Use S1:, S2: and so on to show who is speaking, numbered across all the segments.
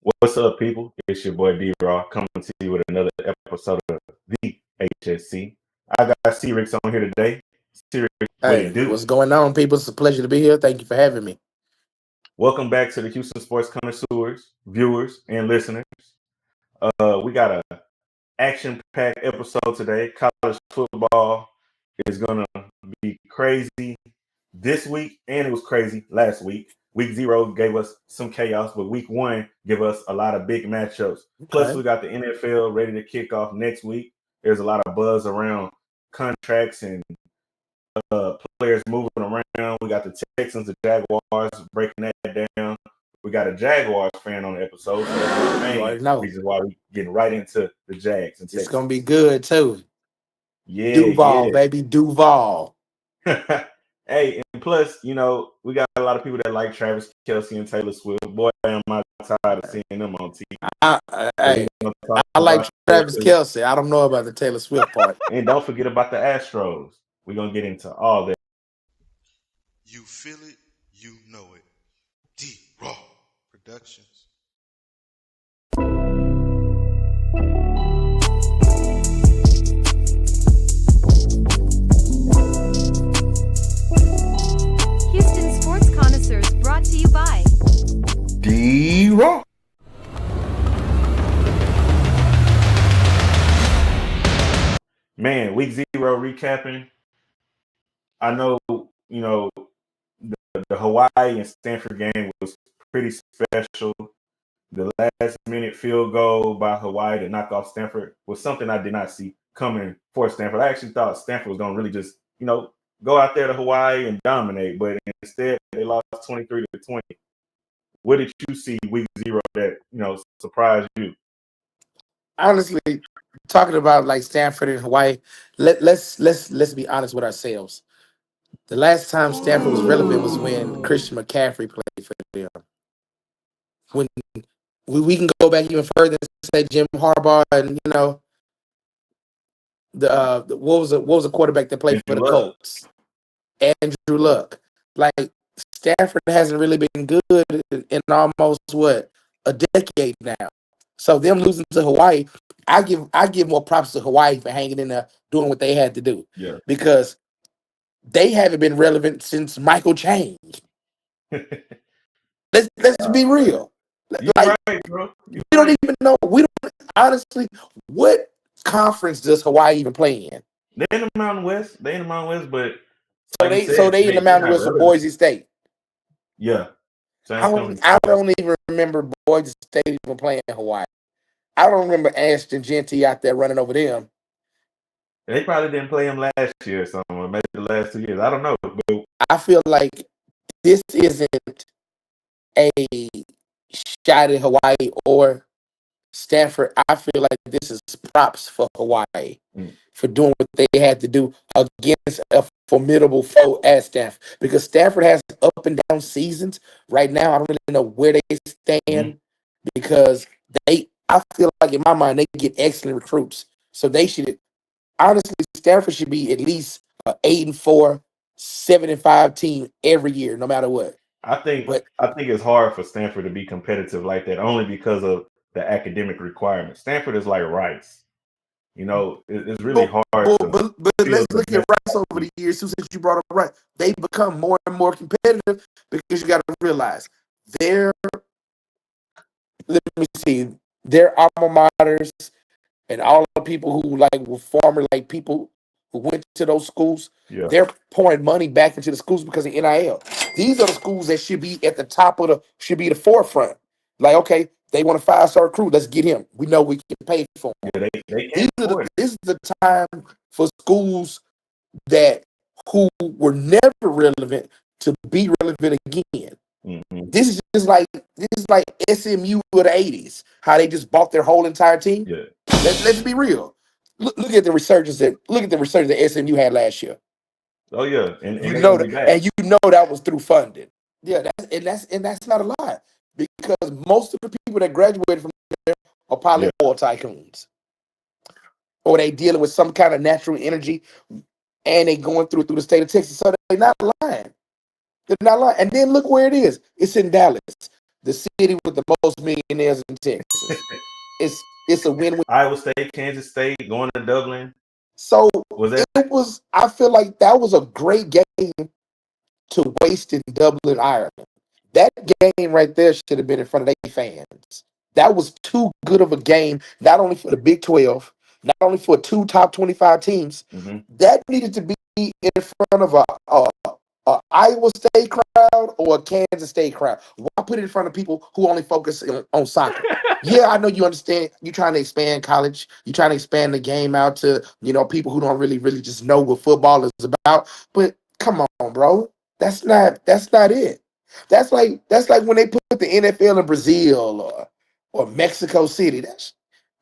S1: What's up, people? It's your boy D-Raw coming to you with another episode of the HSC. I got C-Rix on here today. C-Rix, what
S2: Hey,
S1: it do?
S2: what's going on, people? It's a pleasure to be here. Thank you for having me.
S1: Welcome back to the Houston Sports Connoisseurs, viewers, and listeners. We got a action-packed episode today. College football is going to be crazy this week, and it was crazy last week. Week 0 gave us some chaos, but week 1 gave us a lot of big matchups. Plus, we got the NFL ready to kick off next week. There's a lot of buzz around contracts and players moving around. We got the Texans and Jaguars breaking that down. We got a Jaguars fan on the episode, so that's the main reason why we're getting right into the Jags and Texans.
S2: It's going to be good, too.
S1: Yeah,
S2: Duval, baby, Duval.
S1: Hey, and plus, you know, we got a lot of people that like Travis Kelce and Taylor Swift. Boy, am I tired of seeing them on TV.
S2: I like Travis Kelce. I don't know about the Taylor Swift part.
S1: And don't forget about the Astros. We're going to get into all that.
S3: You feel it, you know it. D-Raw Productions.
S4: Houston Sports Connoisseurs brought to you by
S1: D-Raw. Man, week 0 recapping. I know, you know, the Hawaii and Stanford game was pretty special. The last minute field goal by Hawaii to knock off Stanford was something I did not see coming for Stanford. I actually thought Stanford was going to really just, you know, go out there to Hawaii and dominate, but instead they lost 23-20. What did you see week 0 that, you know, surprised you?
S2: Honestly, talking about like Stanford and Hawaii, let's be honest with ourselves. The last time Stanford was relevant was when Christian McCaffrey played for them. When we can go back even further and say Jim Harbaugh and, you know, what was the quarterback that played for the Colts? Andrew Luck. Like, Stanford hasn't really been good in almost a decade now. So them losing to Hawaii, I give more props to Hawaii for hanging in there, doing what they had to do.
S1: Yeah.
S2: Because they haven't been relevant since Michael changed. Let's be real.
S1: You're
S2: like,
S1: right, bro.
S2: Don't even know. We don't honestly. What conference does Hawaii even play in?
S1: They're in the Mountain West. But
S2: So they in the Mountain West with Boise State.
S1: Yeah.
S2: I don't even remember Boise State even playing in Hawaii. I don't remember Ashton Genty out there running over them.
S1: They probably didn't play him last year or something, or maybe the last 2 years. I don't know. But
S2: I feel like this isn't a shot at Hawaii or Stanford. I feel like this is props for Hawaii for doing what they had to do against a formidable foe at Stanford. Because Stanford has up and down seasons. Right now, I don't really know where they stand because I feel like in my mind, they get excellent recruits. So they should, honestly, Stanford should be at least an 8-4, 7-5 team every year, no matter what.
S1: I think it's hard for Stanford to be competitive like that only because of the academic requirements. Stanford is like Rice. You know, it's really hard.
S2: But let's look at Rice over the years. Since you brought up Rice, they become more and more competitive because you got to realize their alma maters and all the people who like were former like people who went to those schools. Yeah. They're pouring money back into the schools because of NIL. These are the schools that should be at the top of should be the forefront. Like, okay, they want a 5-star recruit. Let's get him. We know we can pay for him. Yeah, this is the time for schools who were never relevant to be relevant again. Mm-hmm. This is like SMU of the 80s, how they just bought their whole entire team. Yeah. Let's be real. Look at the resurgence that SMU had last year.
S1: Oh yeah, and
S2: you know that was through funding. Yeah, that's not a lie because most of the people that graduated from there are probably oil tycoons, or they dealing with some kind of natural energy, and they going through the state of Texas, so they're not lying. They're not lying. And then look where it is. It's in Dallas. the city with the most millionaires in Texas. It's a win-win.
S1: Iowa State, Kansas State, going to Dublin.
S2: So
S1: Was that
S2: it was. I feel like that was a great game to waste in Dublin, Ireland. That game right there should have been in front of their fans. That was too good of a game, not only for the Big 12, not only for two top 25 teams. That needed to be in front of a Iowa State crowd or a Kansas State crowd. Why put it in front of people who only focus on soccer? Yeah, I know you understand. You're trying to expand college. You're trying to expand the game out to, people who don't really just know what football is about. But come on, bro. That's not it. That's like when they put the NFL in Brazil or Mexico City.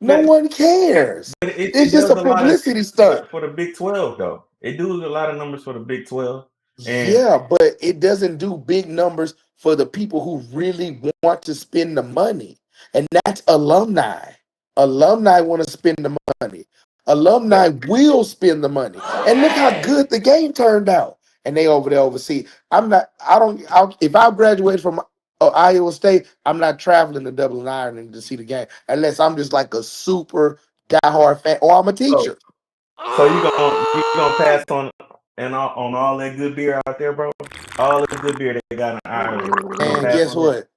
S2: No one cares. It's just a publicity stunt
S1: for the Big 12, though. It do a lot of numbers for the Big 12.
S2: Yeah, but it doesn't do big numbers for the people who really want to spend the money, and that's alumni. Alumni want to spend the money. Alumni will spend the money, and look how good the game turned out. And they over there overseas. If I graduated from Iowa State, I'm not traveling to Dublin, Ireland to see the game unless I'm just like a super diehard fan or I'm a teacher.
S1: So you gonna pass on all that good beer out there, bro? All the good beer they got in Ireland.
S2: And guess what?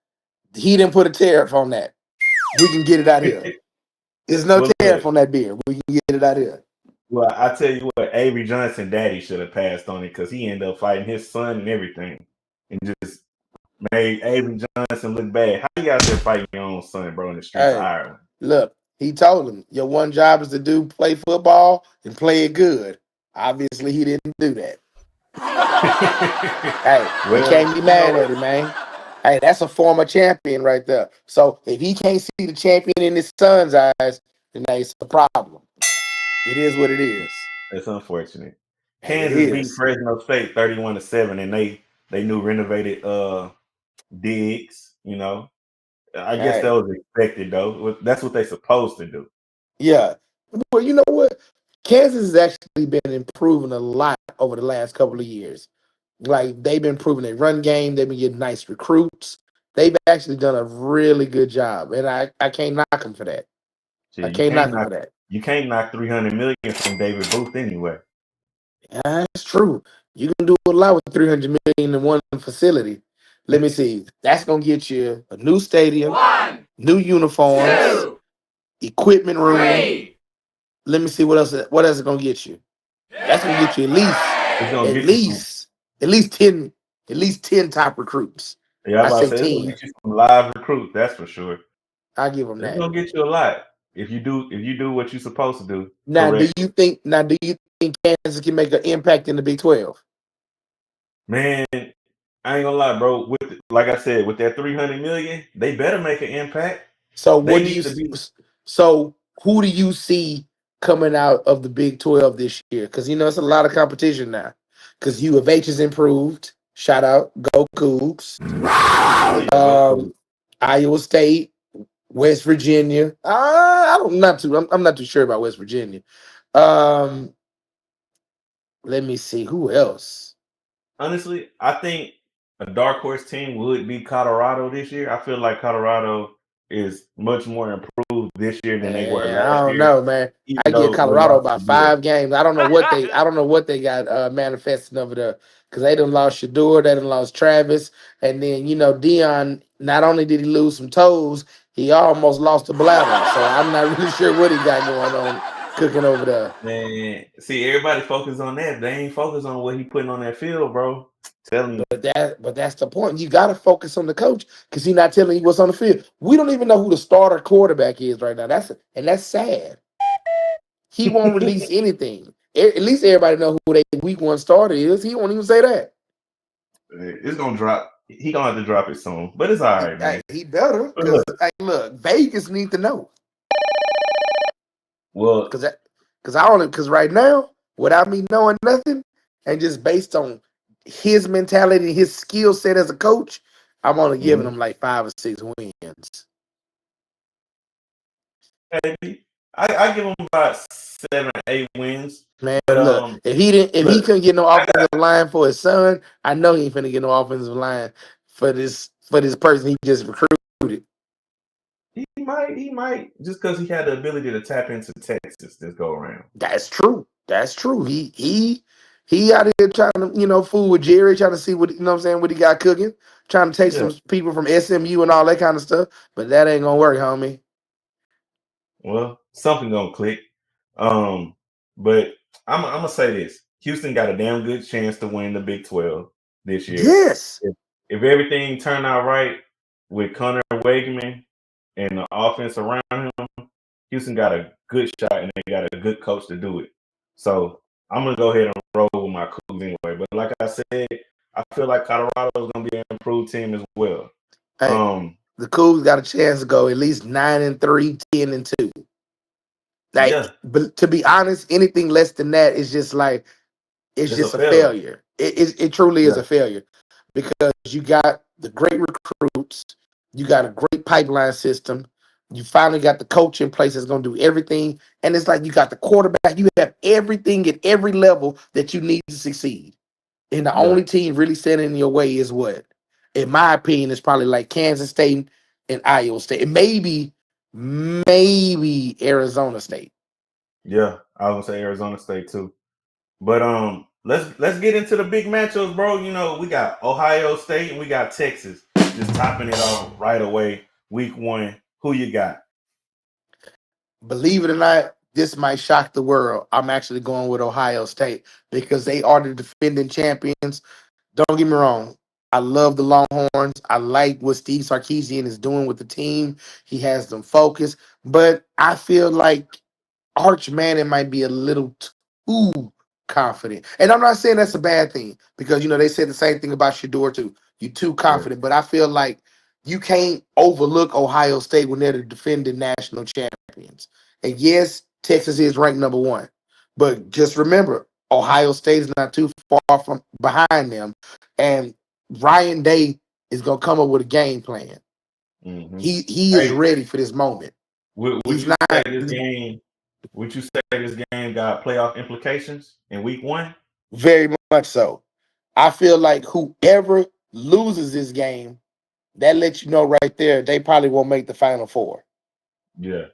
S2: He didn't put a tariff on that. We can get it out here. There's no tariff on that beer. We can get it out here.
S1: Well, I tell you what, Avery Johnson daddy should have passed on it because he ended up fighting his son and everything. And just made Avery Johnson look bad. How you out there fighting your own son, bro, in the streets of Ireland?
S2: Look, he told him, your one job is to play football and play it good. Obviously, he didn't do that. Hey, you can't be mad at him, man. Hey, that's a former champion right there. So if he can't see the champion in his son's eyes, then that's a problem. It is what it is.
S1: That's unfortunate. Kansas beat Fresno State 31-7, and they new renovated digs. I guess that was expected though. That's what they're supposed to do.
S2: Yeah. Well, you know what? Kansas has actually been improving a lot over the last couple of years. Like, they've been improving their run game. They've been getting nice recruits. They've actually done a really good job, and I can't knock them for that. I can't knock them for that.
S1: You can't knock $300 million from David Booth anyway.
S2: That's true. You can do a lot with $300 million in one facility. Let me see. That's gonna get you a new stadium, new uniforms, equipment room. Let me see what else. What else is gonna get you? That's gonna get you at least 10 top recruits.
S1: Yeah, I say it's gonna get you some live recruits. That's for sure.
S2: I give them that.
S1: It's gonna get you a lot if you do what you're supposed to do.
S2: Now, do you think Kansas can make an impact in the Big 12?
S1: Man, I ain't gonna lie, bro. Like I said, with that $300 million, they better make an impact.
S2: So who do you see coming out of the Big 12 this year? Because it's a lot of competition now. Because U of H has improved. Shout out, go Cougs. Iowa State, West Virginia. I'm not too sure about West Virginia. Let me see who else.
S1: Honestly, I think a dark horse team would be Colorado this year. I feel like Colorado is much more improved this year than they were last year.
S2: I don't know, man. I get Colorado by 5 games. I don't know what they got manifesting over there, because they done lost Shador, they done lost Travis, and then Dion. Not only did he lose some toes, he almost lost a bladder. So I'm not really sure what he got going on cooking over there.
S1: Man, see, everybody focus on that. They ain't focused on what he putting on that field, bro. Telling you.
S2: But that's the point. You got to focus on the coach, because he's not telling you what's on the field. We don't even know who the starter quarterback is right now. That's sad. He won't release anything. At least everybody know who their week 1 starter is. He won't even say that.
S1: It's gonna drop. He gonna have to drop it soon, but it's all right, man.
S2: He better, because look, Vegas need to know.
S1: Well,
S2: because right now, without me knowing nothing, and just based on his mentality, his skill set as a coach, I'm only giving him like 5 or 6 wins.
S1: Maybe I give him about 7 or 8 wins.
S2: Man, but, look, if he couldn't get no offensive line for his son, I know he ain't finna get no offensive line for this for this person he just recruited.
S1: He might, just because he had the ability to tap into Texas this go around.
S2: That's true. That's true. He out here trying to, fool with Jerry, trying to see what what he got cooking, trying to take some people from SMU and all that kind of stuff. But that ain't gonna work, homie.
S1: Well, something gonna click. But I'm gonna say this: Houston got a damn good chance to win the Big 12 this year.
S2: Yes.
S1: If everything turned out right with Connor Wakeman and the offense around him, Houston got a good shot and they got a good coach to do it. So I'm gonna go ahead and roll with my Cougs anyway. But like I said, I feel like Colorado is gonna be an improved team as well.
S2: Hey, the Cougs got a chance to go at least 9-3, 10-2. But to be honest, anything less than that is just like it's just a failure. It truly is a failure because you got the great recruits, you got a great pipeline system, you finally got the coach in place that's going to do everything, and it's like you got the quarterback. You have everything at every level that you need to succeed. And the only team really standing in your way is what, in my opinion, is probably like Kansas State and Iowa State, and maybe Arizona State.
S1: Yeah, I would say Arizona State too. But let's get into the big matchups, bro. We got Ohio State and we got Texas. Just topping it off right away. Week 1. Who you got?
S2: Believe it or not, this might shock the world. I'm actually going with Ohio State because they are the defending champions. Don't get me wrong. I love the Longhorns. I like what Steve Sarkisian is doing with the team. He has them focused. But I feel like Arch Manning might be a little too confident. And I'm not saying that's a bad thing because, they said the same thing about Shador too. You're too confident. But I feel like you can't overlook Ohio State when they're the defending national champions. And yes, Texas is ranked number 1. But just remember, Ohio State is not too far from behind them. And Ryan Day is going to come up with a game plan.
S1: Mm-hmm.
S2: He is ready for this moment.
S1: Would you say this game got playoff implications in week 1?
S2: Very much so. I feel like whoever loses this game, that lets you know right there they probably won't make the Final Four.
S1: Yeah.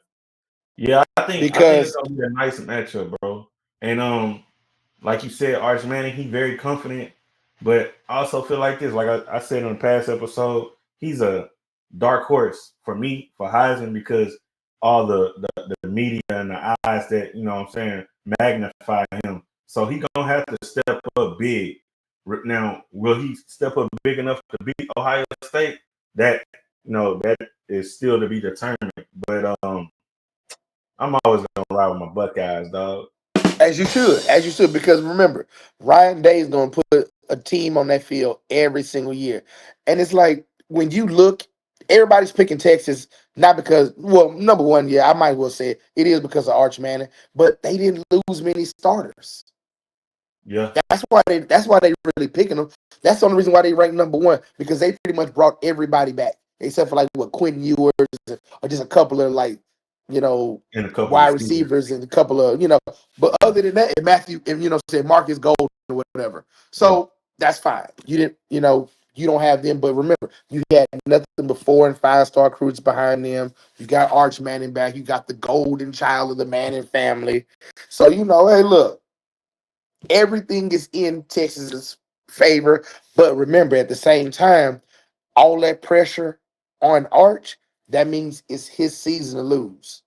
S1: Yeah, I think it's gonna be a nice matchup, bro. And like you said, Arch Manning, he's very confident, but I also feel like this, like I said in the past episode, he's a dark horse for me for Heisman because all the media and the eyes that magnify him. So he gonna have to step up big. Now, will he step up big enough to beat Ohio State? That that is still to be determined. But I'm always gonna ride with my Buckeyes, dog.
S2: As you should, because remember, Ryan Day is gonna put a team on that field every single year. And it's like when you look, everybody's picking Texas, not because, well, number one, yeah, I might as well say it is because of Arch Manning, but they didn't lose many starters.
S1: Yeah.
S2: That's why they really picking them. That's the only reason why they ranked number 1, because they pretty much brought everybody back, except for like Quentin Ewers or just a couple of
S1: and a couple
S2: wide receivers and a couple of, but other than that, and Matthew and say Marcus Golden or whatever. So that's fine. You didn't, you don't have them, but remember, you had nothing but 4- and 5-star recruits behind them. You got Arch Manning back. You got the golden child of the Manning family. So hey, look, everything is in Texas's favor. But remember, at the same time, all that pressure on Arch, that means it's his season to lose.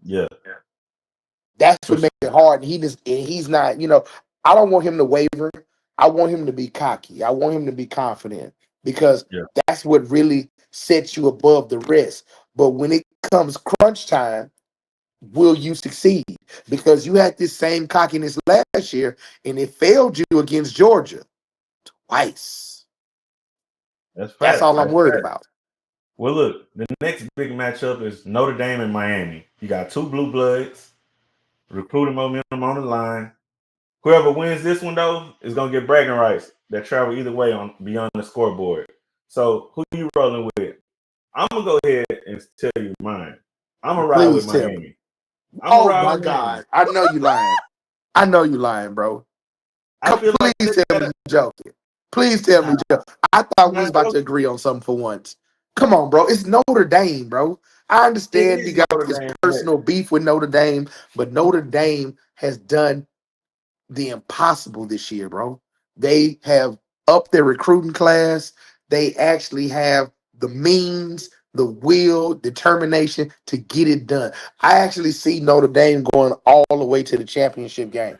S1: Yeah.
S2: That's what makes it hard. He's not, I don't want him to waver. I want him to be cocky. I want him to be confident because that's what really sets you above the rest. But when it comes crunch time, will you succeed? Because you had this same cockiness last year and it failed you against Georgia twice. That's all I'm worried about.
S1: Well, look, the next big matchup is Notre Dame and Miami. You got 2 blue bloods, recruiting momentum on the line. Whoever wins this one, though, is going to get bragging rights that travel either way on beyond the scoreboard. So, who you rolling with? I'm going to go ahead and tell you mine. I'm going to ride with Miami.
S2: Oh, my God. I know you lying. I know you lying, bro. Please tell me you're joking. Please tell me, Joe. I thought we was about to agree on something for once. Come on, bro. It's Notre Dame, bro. I
S1: It
S2: understand you
S1: is
S2: got
S1: Notre
S2: this
S1: Dame, but
S2: personal beef with Notre Dame, but Notre Dame has done the impossible this year, bro. They have upped their recruiting class. They actually have the means, the will, determination to get it done. I actually see Notre Dame going all the way to the championship game.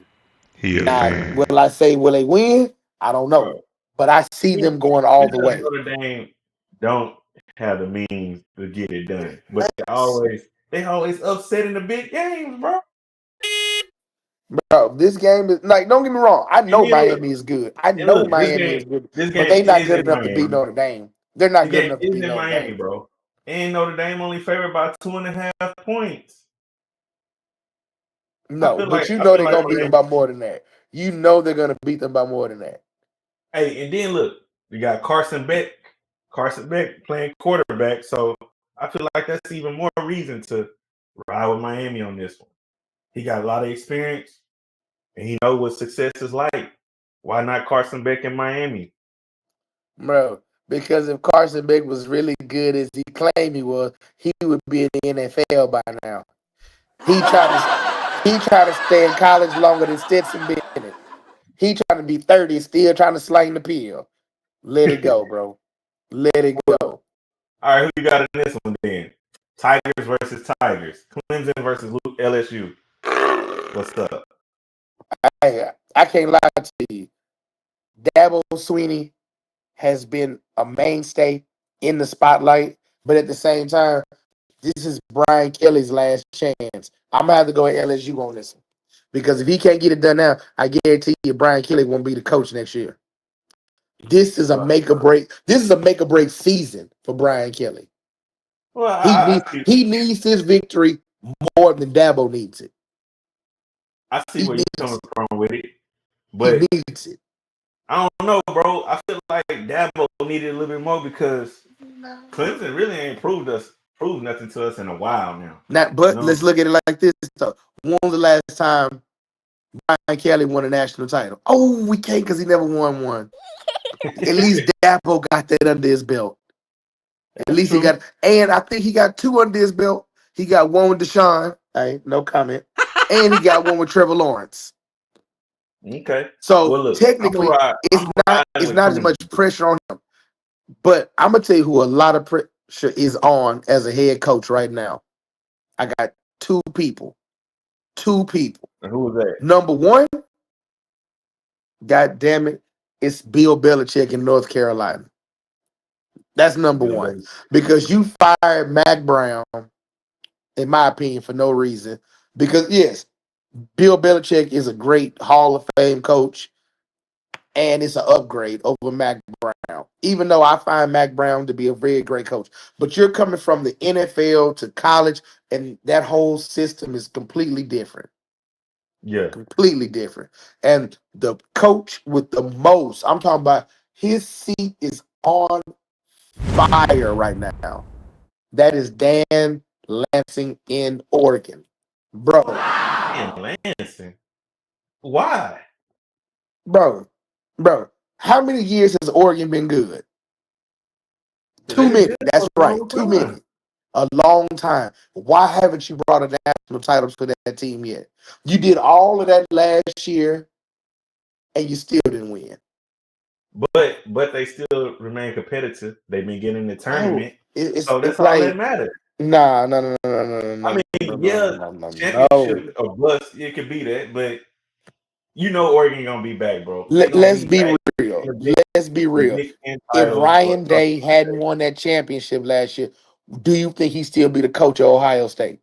S3: He a
S2: Now,
S3: fan.
S2: will I say will they win? I don't know,
S1: bro,
S2: but I see
S1: it's
S2: them going all the
S1: because
S2: way.
S1: Notre Dame don't have the means to get it done, but they always upset in the big games, bro.
S2: Bro, this game is like, don't get me wrong. I
S1: And
S2: know
S1: then look,
S2: Miami is good. I
S1: and
S2: know
S1: look, this
S2: Miami
S1: game,
S2: is good,
S1: this
S2: but
S1: game
S2: they not
S1: is
S2: good
S1: in
S2: enough to beat
S1: Miami.
S2: Notre Dame. They're not
S1: The
S2: good
S1: game
S2: enough to
S1: is
S2: beat
S1: in
S2: Notre
S1: Miami,
S2: Dame.
S1: bro. And Notre Dame only favored by 2.5 points. I
S2: No,
S1: feel
S2: but
S1: like
S2: you
S1: I
S2: know
S1: feel
S2: they're
S1: like
S2: gonna beat
S1: Notre
S2: them
S1: Dame.
S2: by more than that. You know they're gonna beat them by more than that.
S1: Hey, and then look, you got Carson Beck. Carson Beck playing quarterback, so I feel like that's even more reason to ride with Miami on this one. He got a lot of experience, and he knows what success is like. Why not Carson Beck in Miami?
S2: Bro, because if Carson Beck was really good as he claimed he would be in the NFL by now. He tried to stay in college longer than Stetson Bennett. He trying to be 30, still trying to slang the pill. Let it go, bro. Let it
S1: Well,
S2: go.
S1: all right, who you got in this one then? Tigers versus Tigers. Clemson versus LSU. What's up?
S2: I can't lie to you. Dabo Sweeney has been a mainstay in the spotlight, but at the same time, this is Brian Kelly's last chance. I'm gonna have to go at LSU on this one because if he can't get it done now, I guarantee you Brian Kelly won't be the coach next year. This is a
S1: Well,
S2: make or break. This is a make or break season for Brian Kelly.
S1: well,
S2: He
S1: I,
S2: need,
S1: I see.
S2: he needs this victory more than Dabo needs it.
S1: I see
S2: He
S1: where you're coming
S2: needs it.
S1: from with it,
S2: He
S1: but
S2: needs it.
S1: I don't know, bro. I feel like Dabo needed a little bit more because Clemson really ain't proved nothing to us in a while now.
S2: Now,
S1: You
S2: but
S1: know,
S2: let's look at it like this. Though. When was the last time Brian Kelly won a national title? Oh, we can't because he never won one. At least Dabo got that under his belt. At
S1: that's
S2: least he
S1: true.
S2: got, and I think he got two under his belt. He got one with Deshaun. Hey, no comment. And he got one with Trevor Lawrence.
S1: Okay.
S2: So
S1: Well, look,
S2: technically,
S1: I'm riding
S2: it's
S1: with
S2: not as
S1: Clemson.
S2: much pressure on him. But I'm gonna tell you who a lot of pressure is on as a head coach right now. I got two people. Two people.
S1: And who was that?
S2: Number one, God damn it, it's Bill Belichick in North Carolina. That's number
S1: Bill
S2: one.
S1: Belichick.
S2: Because you fired Mac Brown, in my opinion, for no reason. Because yes, Bill Belichick is a great Hall of Fame coach, and it's an upgrade over Mac Brown. Even though I find Mac Brown to be a very great coach. But you're coming from the NFL to college, and that whole system is completely different.
S1: Yeah.
S2: Completely different. And the coach with the most, I'm talking about his seat is on fire right now. That is Dan Lansing in Oregon. Bro,
S1: And Lansing. Why?
S2: bro, bro. How many years has Oregon been good?
S1: They've
S2: Too
S1: been
S2: many.
S1: good
S2: That's
S1: for a
S2: right.
S1: long
S2: Too
S1: time.
S2: many. A long time. Why haven't you brought a national title for that team yet? You did all of that last year and you still didn't win.
S1: But they still remain competitive. They've been getting in the
S2: No,
S1: tournament.
S2: it's
S1: So
S2: it's
S1: that's all that
S2: like
S1: matters.
S2: nah, no, no, no, no, no,
S1: I
S2: no, no,
S1: mean,
S2: no,
S1: yeah,
S2: no, no, no, no.
S1: championship or bust, it could be that, but you know Oregon gonna be back, bro. They're gonna
S2: Let's
S1: be
S2: be
S1: back
S2: real.
S1: in the
S2: Let's be real.
S1: Big Ten
S2: If
S1: title or
S2: Ryan
S1: something.
S2: Day hadn't won that championship last year, do you think he'd still be the coach of Ohio State?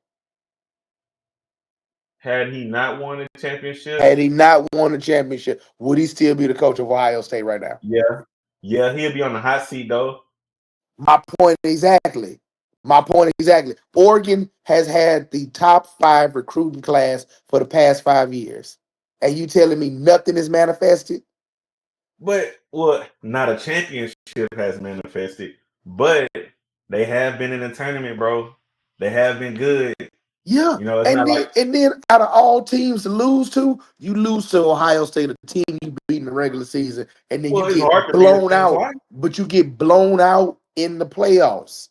S1: Had he not won a championship,
S2: Had he not won the championship, would he still be the coach of Ohio State right now?
S1: yeah, he'll be on the hot seat though.
S2: My point exactly. My point exactly. Oregon has had the top 5 recruiting class for the past 5 years. And you telling me nothing is manifested?
S1: But well, not a championship has manifested, but they have been in the tournament, bro. They have been good.
S2: Yeah,
S1: You know, it's not like
S2: and then out of all teams to lose to, you lose to Ohio State, a team you beat in the regular season, and then you
S1: it's
S2: get
S1: hard to beat a
S2: blown
S1: team
S2: out.
S1: twice.
S2: But you get blown out in the playoffs.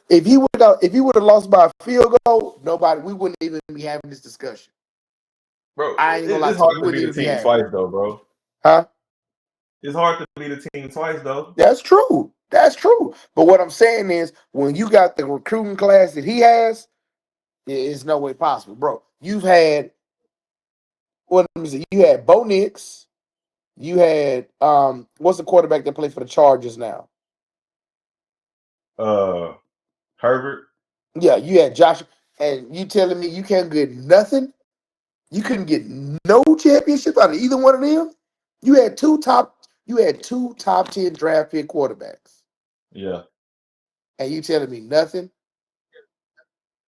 S2: If he would have lost by a field goal, we wouldn't even be having this discussion.
S1: Bro,
S2: I ain't gonna lie
S1: it's
S2: to you,
S1: hard
S2: we
S1: to
S2: wouldn't
S1: beat a
S2: even be
S1: team
S2: having
S1: twice
S2: it.
S1: though, bro.
S2: Huh?
S1: It's hard to beat a team twice though.
S2: That's true. That's true. But what I'm saying is, when you got the recruiting class that he has, it's no way possible, bro. You've had you had Bo Nix. You had what's the quarterback that played for the Chargers now?
S1: Herbert.
S2: Yeah, you had Josh, and you telling me you can't get nothing? You couldn't get no championship out of either one of them? You had two top 10 draft pick quarterbacks.
S1: Yeah.
S2: And you telling me nothing?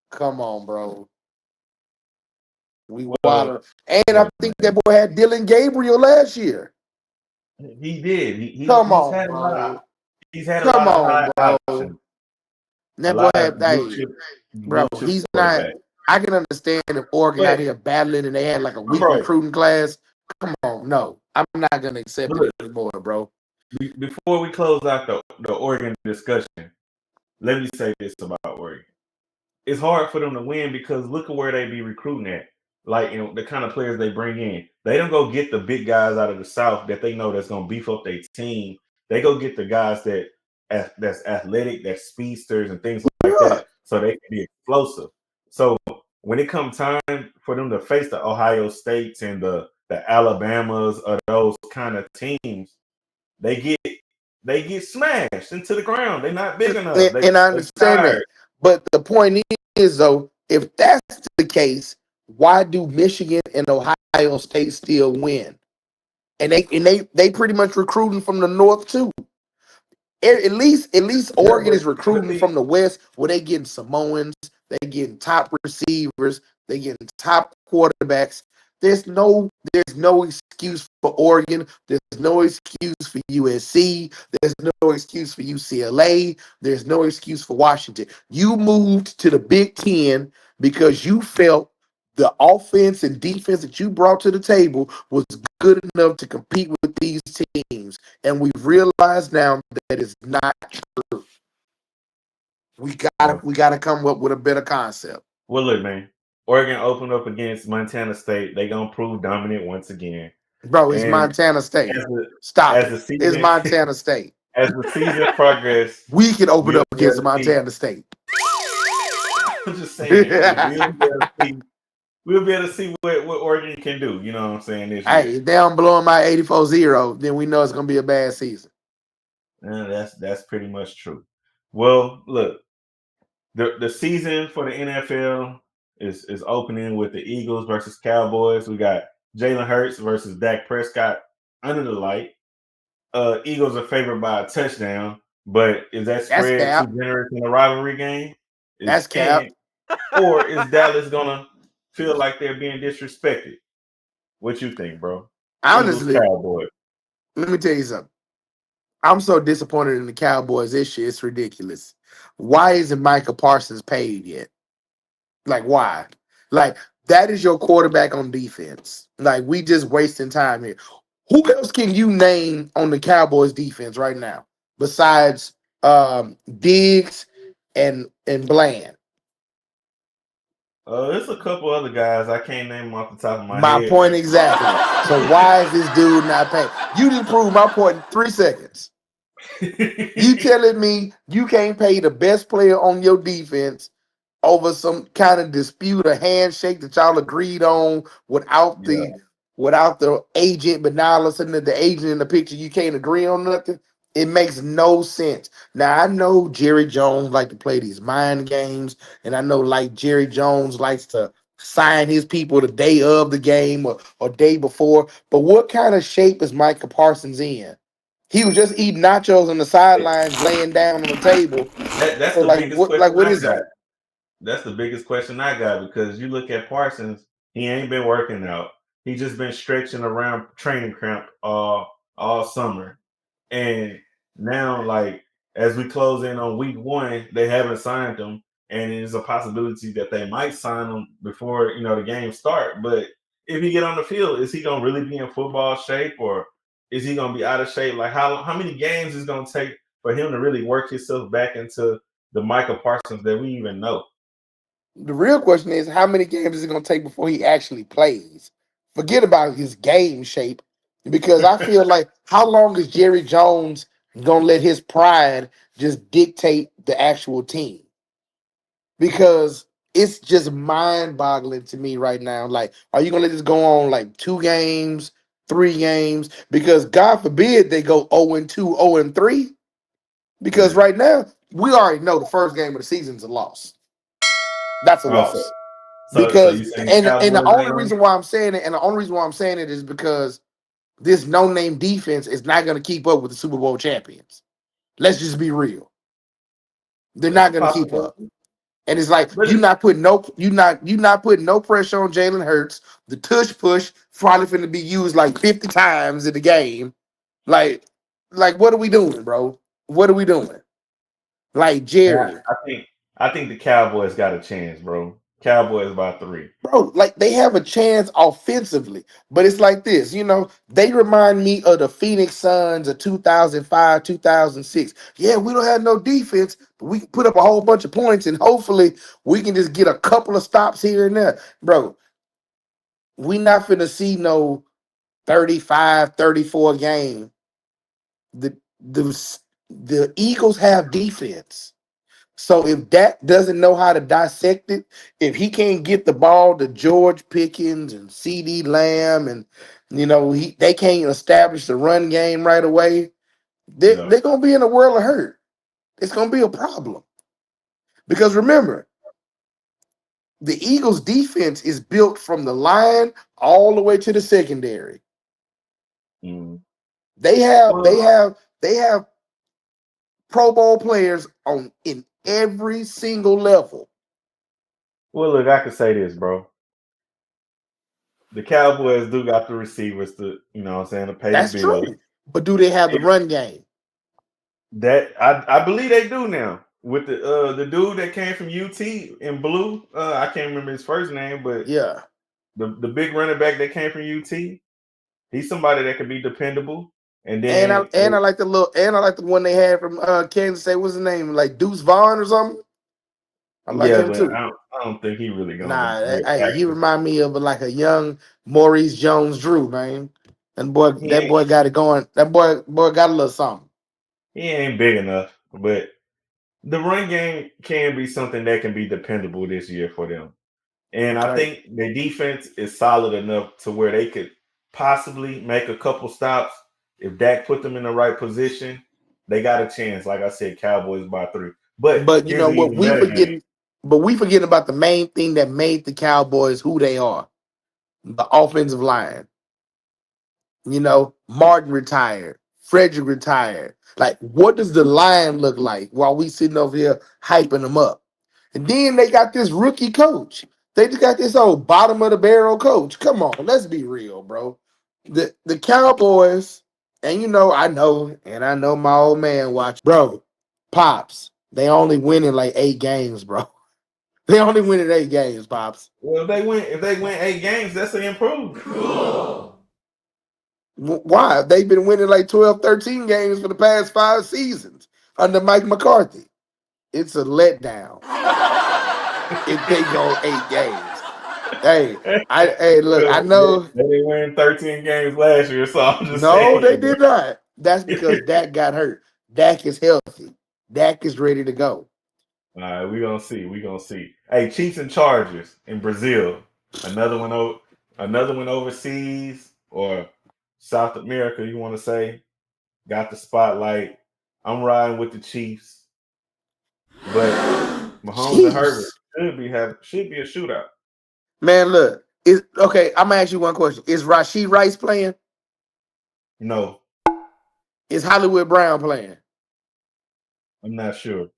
S2: Come on, bro. We
S1: Well,
S2: wild. And I
S1: look,
S2: think
S1: man,
S2: that boy had Dylan Gabriel last year.
S1: he did.
S2: Come
S1: He's
S2: on,
S1: had a lot of
S2: bro. Come on,
S1: high
S2: bro.
S1: options, a
S2: That boy
S1: lot
S2: had,
S1: of
S2: hey, bro,
S1: blue chip
S2: he's not.
S1: quarterback.
S2: I can understand if Oregon out
S1: But
S2: here battling and they had like a weak
S1: bro,
S2: recruiting class. Come on, no, I'm not gonna accept it
S1: look,
S2: anymore, bro.
S1: before we close out the Oregon discussion, let me say this about Oregon. It's hard for them to win because look at where they be recruiting at. Like, the kind of players they bring in. They don't go get the big guys out of the South that they know that's going to beef up their team. They go get the guys that's athletic, that's speedsters and things like
S2: Yeah.
S1: that, so they can be explosive. So when it comes time for them to face the Ohio States and the Alabamas or those kind of teams, they get smashed into the ground. They're not big enough.
S2: And I
S1: They
S2: understand
S1: tired.
S2: that. But the point is, though, if that's the case, why do Michigan and Ohio State still win? And they pretty much recruiting from the north too. At least
S1: Yeah,
S2: Oregon is
S1: but
S2: recruiting
S1: see,
S2: from the west, where they getting Samoans, they getting top receivers, they getting top quarterbacks. There's no excuse for Oregon. There's no excuse for USC. There's no excuse for UCLA. There's no excuse for Washington. You moved to the Big Ten because you felt the offense and defense that you brought to the table was good enough to compete with these teams. And we've realized now that it's not true.
S1: well,
S2: We gotta come up with a better concept.
S1: well, look, man. Oregon opened up against Montana State. They gonna prove dominant once again.
S2: Bro, it's
S1: And
S2: Montana State.
S1: as the
S2: Stop
S1: as
S2: it.
S1: the
S2: It's
S1: season
S2: Montana State.
S1: as the season progresses,
S2: We can open
S1: we'll
S2: up
S1: be able
S2: against
S1: to see.
S2: Montana State.
S1: I'm just saying, we'll be able to see what Oregon can do. You know what I'm saying this
S2: Hey,
S1: year.
S2: if they don't blow them out 84-0, then we know it's gonna be a bad season.
S1: And that's pretty much true. Well, look, the season for the NFL is opening with the Eagles versus Cowboys. We got Jalen Hurts versus Dak Prescott under the light. Eagles are favored by a touchdown, but is that
S2: That's
S1: spread too
S2: cap.
S1: generous in a rivalry game?
S2: That's cap.
S1: Or is Dallas gonna feel like they're being disrespected? What you think, bro? Eagles,
S2: Honestly,
S1: Cowboys.
S2: let me tell you something. I'm so disappointed in the Cowboys this year. It's ridiculous. Why isn't Micah Parsons paid yet? Like, why? Like, that is your quarterback on defense. Like, we just wasting time here. Who else can you name on the Cowboys defense right now besides Diggs and Bland?
S1: There's a couple other guys I can't name them off the top of my
S2: My
S1: head,
S2: point
S1: but
S2: exactly. So why is this dude not paid? You just proved my point in 3 seconds. You telling me you can't pay the best player on your defense over some kind of dispute or handshake that y'all agreed on
S1: yeah,
S2: without the agent, but now all of a sudden that the agent in the picture, you can't agree on nothing. It makes no sense. Now I know Jerry Jones like to play these mind games, and I know like Jerry Jones likes to sign his people the day of the game or day before. But what kind of shape is Micah Parsons in? He was just eating nachos on the sidelines, laying down on the table.
S1: that's
S2: So
S1: the
S2: like
S1: biggest
S2: what
S1: question
S2: what
S1: I
S2: is
S1: got.
S2: that?
S1: That's the biggest question I got because you look at Parsons, he ain't been working out. He just been stretching around training camp all summer. And now, like, as we close in on week one, they haven't signed him. and there's a possibility that they might sign him before the game start. But if he get on the field, is he gonna really be in football shape, or is he gonna be out of shape? Like how many games is gonna take for him to really work himself back into the Michael Parsons that we even know?
S2: The real question is, how many games is it going to take before he actually plays? Forget about his game shape, because I feel like, how long is Jerry Jones going to let his pride just dictate the actual team? Because it's just mind-boggling to me right now. Like, are you going to let this go on like 2 games, 3 games? Because God forbid they go 0-2, 0-3. Because right now, we already know the first game of the season is a loss. That's a
S1: Also,
S2: loss.
S1: so
S2: Because
S1: you saying
S2: and
S1: Cowboys
S2: the
S1: ain't
S2: only
S1: gonna-
S2: reason why I'm saying it, and the only reason why I'm saying it is because this no-name defense is not going to keep up with the Super Bowl champions. Let's just be real. They're
S1: That's
S2: not
S1: a
S2: going to keep up.
S1: possibility.
S2: And it's like
S1: But
S2: you're not putting no pressure on Jalen Hurts. The tush push probably finna be used like 50 times in the game. Like what are we doing, bro? What are we doing? Like Jerry.
S1: I think the Cowboys got a chance, bro. Cowboys by 3.
S2: Bro, like they have a chance offensively, but it's like this, they remind me of the Phoenix Suns of 2005, 2006. Yeah, we don't have no defense, but we can put up a whole bunch of points and hopefully we can just get a couple of stops here and there. Bro, we not finna see no 35, 34 game. The the Eagles have defense. So if Dak doesn't know how to dissect it, if he can't get the ball to George Pickens and CD Lamb, and they can't establish the run game right away,
S1: Yeah.
S2: they're gonna be in a world of hurt. It's gonna be a problem. Because remember, the Eagles defense is built from the line all the way to the secondary.
S1: Mm.
S2: They have they
S1: Well,
S2: have they have Pro Bowl players in every single level.
S1: look, I can say this, bro. The Cowboys do got the receivers to, to pay the
S2: That's
S1: bill.
S2: true. But do they have the run game?
S1: That I believe they do now. With the dude that came from UT in blue, I can't remember his first name, but
S2: Yeah.
S1: the big running back that came from UT, he's somebody that can be dependable. And
S2: And I
S1: then
S2: and I like I like the one they had from Kansas State. What's his name? Like Deuce Vaughn or something. I like
S1: yeah,
S2: him
S1: but
S2: too.
S1: I don't think he really gonna
S2: Nah,
S1: make
S2: hey, he
S1: practice.
S2: remind me of like a young Maurice Jones-Drew, man. And boy,
S1: He
S2: that
S1: ain't
S2: boy got it going. That boy got a little something.
S1: he ain't big enough, but the run game can be something that can be dependable this year for them. And I
S2: Right.
S1: think their defense is solid enough to where they could possibly make a couple stops. If Dak put them in the right position, they got a chance. Like I said, Cowboys by 3. But
S2: But you
S1: here's
S2: know
S1: an
S2: what
S1: even better game.
S2: we forgetting about the main thing that made the Cowboys who they are. The offensive line. Martin retired, Frederick retired. Like, what does the line look like while we sitting over here hyping them up? And then they got this rookie coach. They just got this old bottom of the barrel coach. Come on, let's be real, bro. The Cowboys, and I know my old man watch, bro. Pops, they only winning like 8 games, bro. They only winning 8 games, Pops.
S1: Well, if they win 8 games, that's an improvement.
S2: Why? They've been winning like 12, 13 games for the past 5 seasons under Mike McCarthy. It's a letdown if they go 8 games. Hey, look, I
S1: Well,
S2: know.
S1: they didn't win 13 games last year, so I'm just
S2: No,
S1: saying.
S2: they did not. That's because Dak got hurt. Dak is healthy. Dak is ready to go.
S1: All right, we're gonna see. We're gonna see. Hey, Chiefs and Chargers in Brazil. Another one another one overseas or South America, you want to say, got the spotlight. I'm riding with the Chiefs, but Mahomes and Herbert
S2: Chiefs.
S1: should be a shootout.
S2: Man, look. Okay, I'm gonna ask you one question. Is Rashid Rice playing?
S1: No,
S2: Is Hollywood Brown playing?
S1: I'm not sure.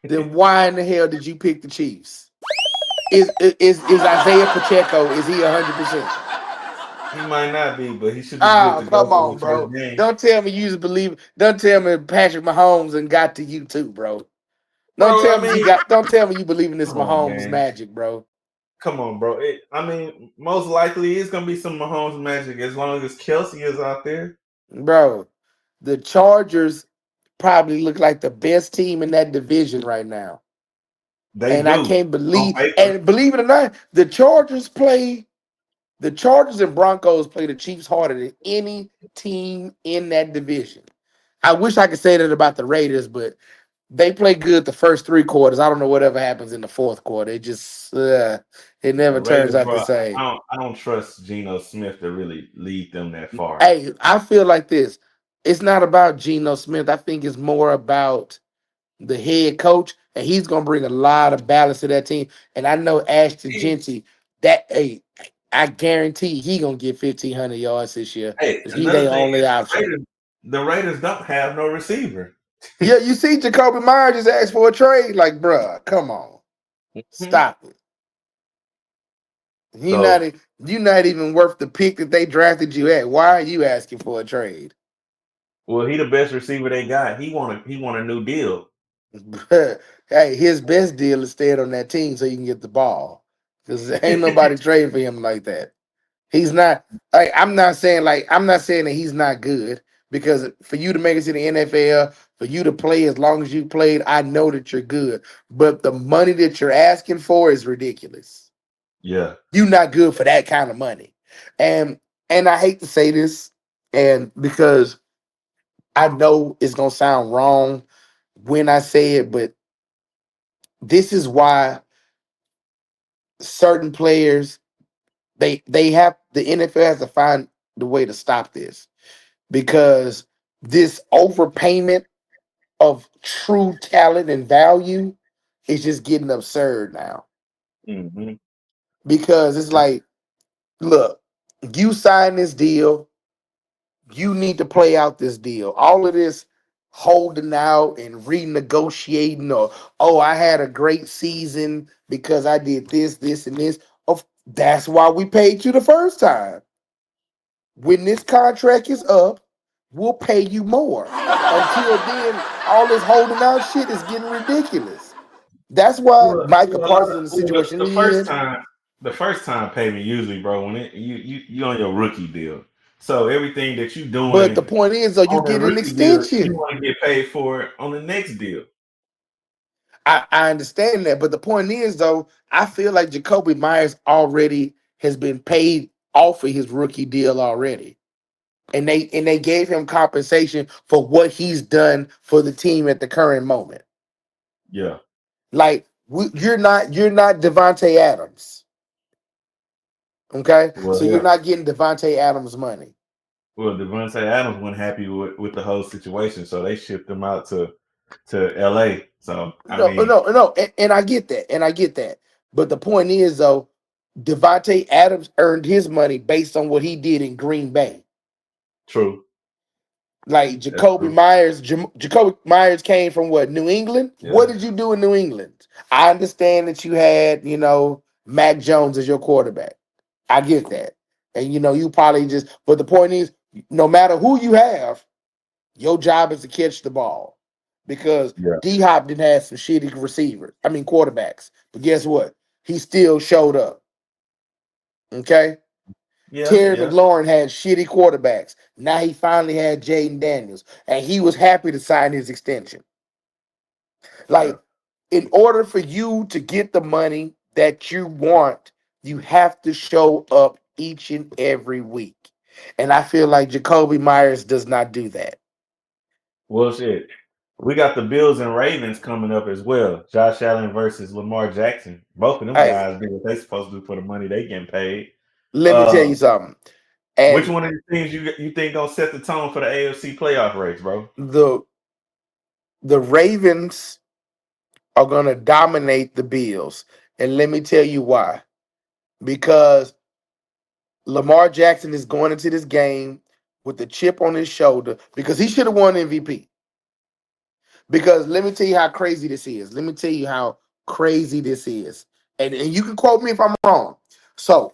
S2: Then why in the hell did you pick the Chiefs? Is Isaiah Pacheco? Is he 100%?
S1: He might not be, but he should be good
S2: Oh,
S1: to go
S2: come
S1: for
S2: on,
S1: his first
S2: bro.
S1: game.
S2: Don't tell me you just believe. Don't tell me Patrick Mahomes and got to you too, bro. Don't
S1: bro.
S2: tell
S1: I
S2: me
S1: mean,
S2: don't tell me you believe in this
S1: come on,
S2: Mahomes
S1: man.
S2: magic, bro.
S1: Come on, bro. I mean, most likely it's gonna be some Mahomes magic as long as Kelsey is out there.
S2: Bro, the Chargers probably look like the best team in that division right now.
S1: They
S2: And I
S1: do
S2: can't
S1: on
S2: believe,
S1: paper.
S2: and believe it or not, the Chargers and Broncos play the Chiefs harder than any team in that division. I wish I could say that about the Raiders, but they play good the first 3 quarters. I don't know whatever happens in the fourth quarter. It
S1: The
S2: never turns
S1: Raiders,
S2: out the
S1: bro.
S2: same.
S1: I don't trust Geno Smith to really lead them that far.
S2: Hey, I feel like this. It's not about Geno Smith. I think it's more about the head coach, and he's gonna bring a lot of balance to that team. And I know Ashton Genty, I guarantee he gonna get 1,500 yards this year
S1: Hey,
S2: because he
S1: another
S2: their
S1: thing
S2: only
S1: is
S2: option.
S1: The Raiders don't have no receiver.
S2: Yeah, you see, Jacoby Myers just asked for a trade. Like, bruh, come on,
S1: Mhm.
S2: stop it. You not
S1: So,
S2: e- you not even worth the pick that they drafted you at. Why are you asking for a trade?
S1: well, he the best receiver they got. He want a new deal.
S2: Hey, his best deal is staying on that team so you can get the ball. Because ain't nobody trading for him like that. He's not like I'm not saying that he's not good because for you to make it to the NFL, for you to play as long as you played, I know that you're good. But the money that you're asking for is ridiculous.
S1: Yeah.
S2: You're not good for that kind of money. And I hate to say this, and because I know it's gonna sound wrong when I say it, but this is why certain players they have the NFL has to find the way to stop this because this overpayment of true talent and value is just getting absurd now.
S1: Hmm.
S2: Because it's like, look, you sign this deal, you need to play out this deal. All of this holding out and renegotiating, or oh, I had a great season because I did this, this, and this. Of that's why we paid you the first time. When this contract is up, we'll pay you more. Until then, all this holding out shit is getting ridiculous. That's why Micah
S1: A lot
S2: Parsons
S1: of
S2: in the situation he in.
S1: the first time payment usually, bro, when you on your rookie deal. So everything that you
S2: But the
S1: doing
S2: point is, though, you
S1: on the
S2: get an
S1: rookie deal, you
S2: extension.
S1: want to get paid for it on the next deal.
S2: I understand that, but the point is, though, I feel like Jacoby Myers already has been paid off of his rookie deal already, and they gave him compensation for what he's done for the team at the current moment.
S1: Yeah.
S2: Like you're not Devontae Adams, okay?
S1: Well,
S2: So you're
S1: yeah.
S2: not getting Devontae Adams money.
S1: Well, Devontae Adams wasn't happy with the whole situation, so they shipped him out to LA. So I
S2: No,
S1: mean,
S2: no, no, and I get that, and I get that. But the point is, though, Devontae Adams earned his money based on what he did in Green Bay.
S1: true.
S2: Like
S1: That's true.
S2: Jacoby Myers came from what, New England? What
S1: Yeah.
S2: did you do in New England? I understand that you had, Mac Jones as your quarterback. I get that. And you probably just but the point is, no matter who you have, your job is to catch the ball. Because
S1: Yeah.
S2: D Hop didn't have some shitty receivers. I mean quarterbacks. But guess what? He still showed up. Okay?
S1: Yeah.
S2: Terry
S1: Yeah.
S2: McLaurin had shitty quarterbacks. Now he finally had Jaden Daniels, and he was happy to sign his extension.
S1: Yeah.
S2: Like, in order for you to get the money that you want, you have to show up each and every week. And I feel like Jacoby Myers does not do that.
S1: Well, shit. We got the Bills and Ravens coming up as well. Josh Allen versus Lamar Jackson. Both of them
S2: Hey,
S1: guys do what they supposed to do for the money they getting paid.
S2: let me tell
S1: Uh,
S2: you something.
S1: which
S2: And
S1: one of these things you think gonna set the tone for the AFC playoff race, bro?
S2: the the Ravens are gonna dominate the Bills. And let me tell you why. Because Lamar Jackson is going into this game with the chip on his shoulder because he should have won MVP. Because let me tell you how crazy this is. Let me tell you how crazy this is. And you can quote me if I'm wrong. So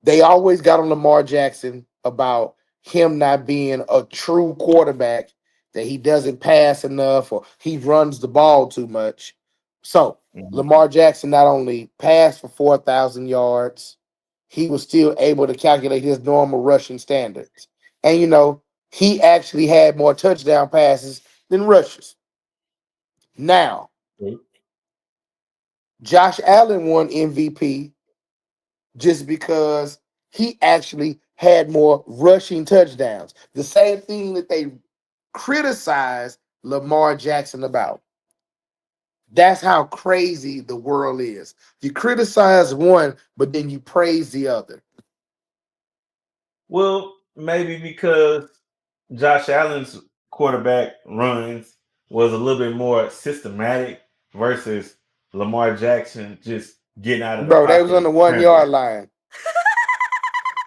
S2: they always got on Lamar Jackson about him not being a true quarterback that he doesn't pass enough or he runs the ball too much. So Lamar Jackson not only passed for 4,000 yards, he was still able to calculate his normal rushing standards. And he actually had more touchdown passes than rushes. Now, Josh Allen won MVP just because he actually had more rushing touchdowns. The same thing that they criticized Lamar Jackson about. That's how crazy the world is. You criticize one, but then you praise the other.
S1: Well, maybe because Josh Allen's quarterback runs was a little bit more systematic versus Lamar Jackson just getting out of the
S2: Bro, they was
S1: pocket
S2: on
S1: and
S2: the 1 yard
S1: scrambling.
S2: line.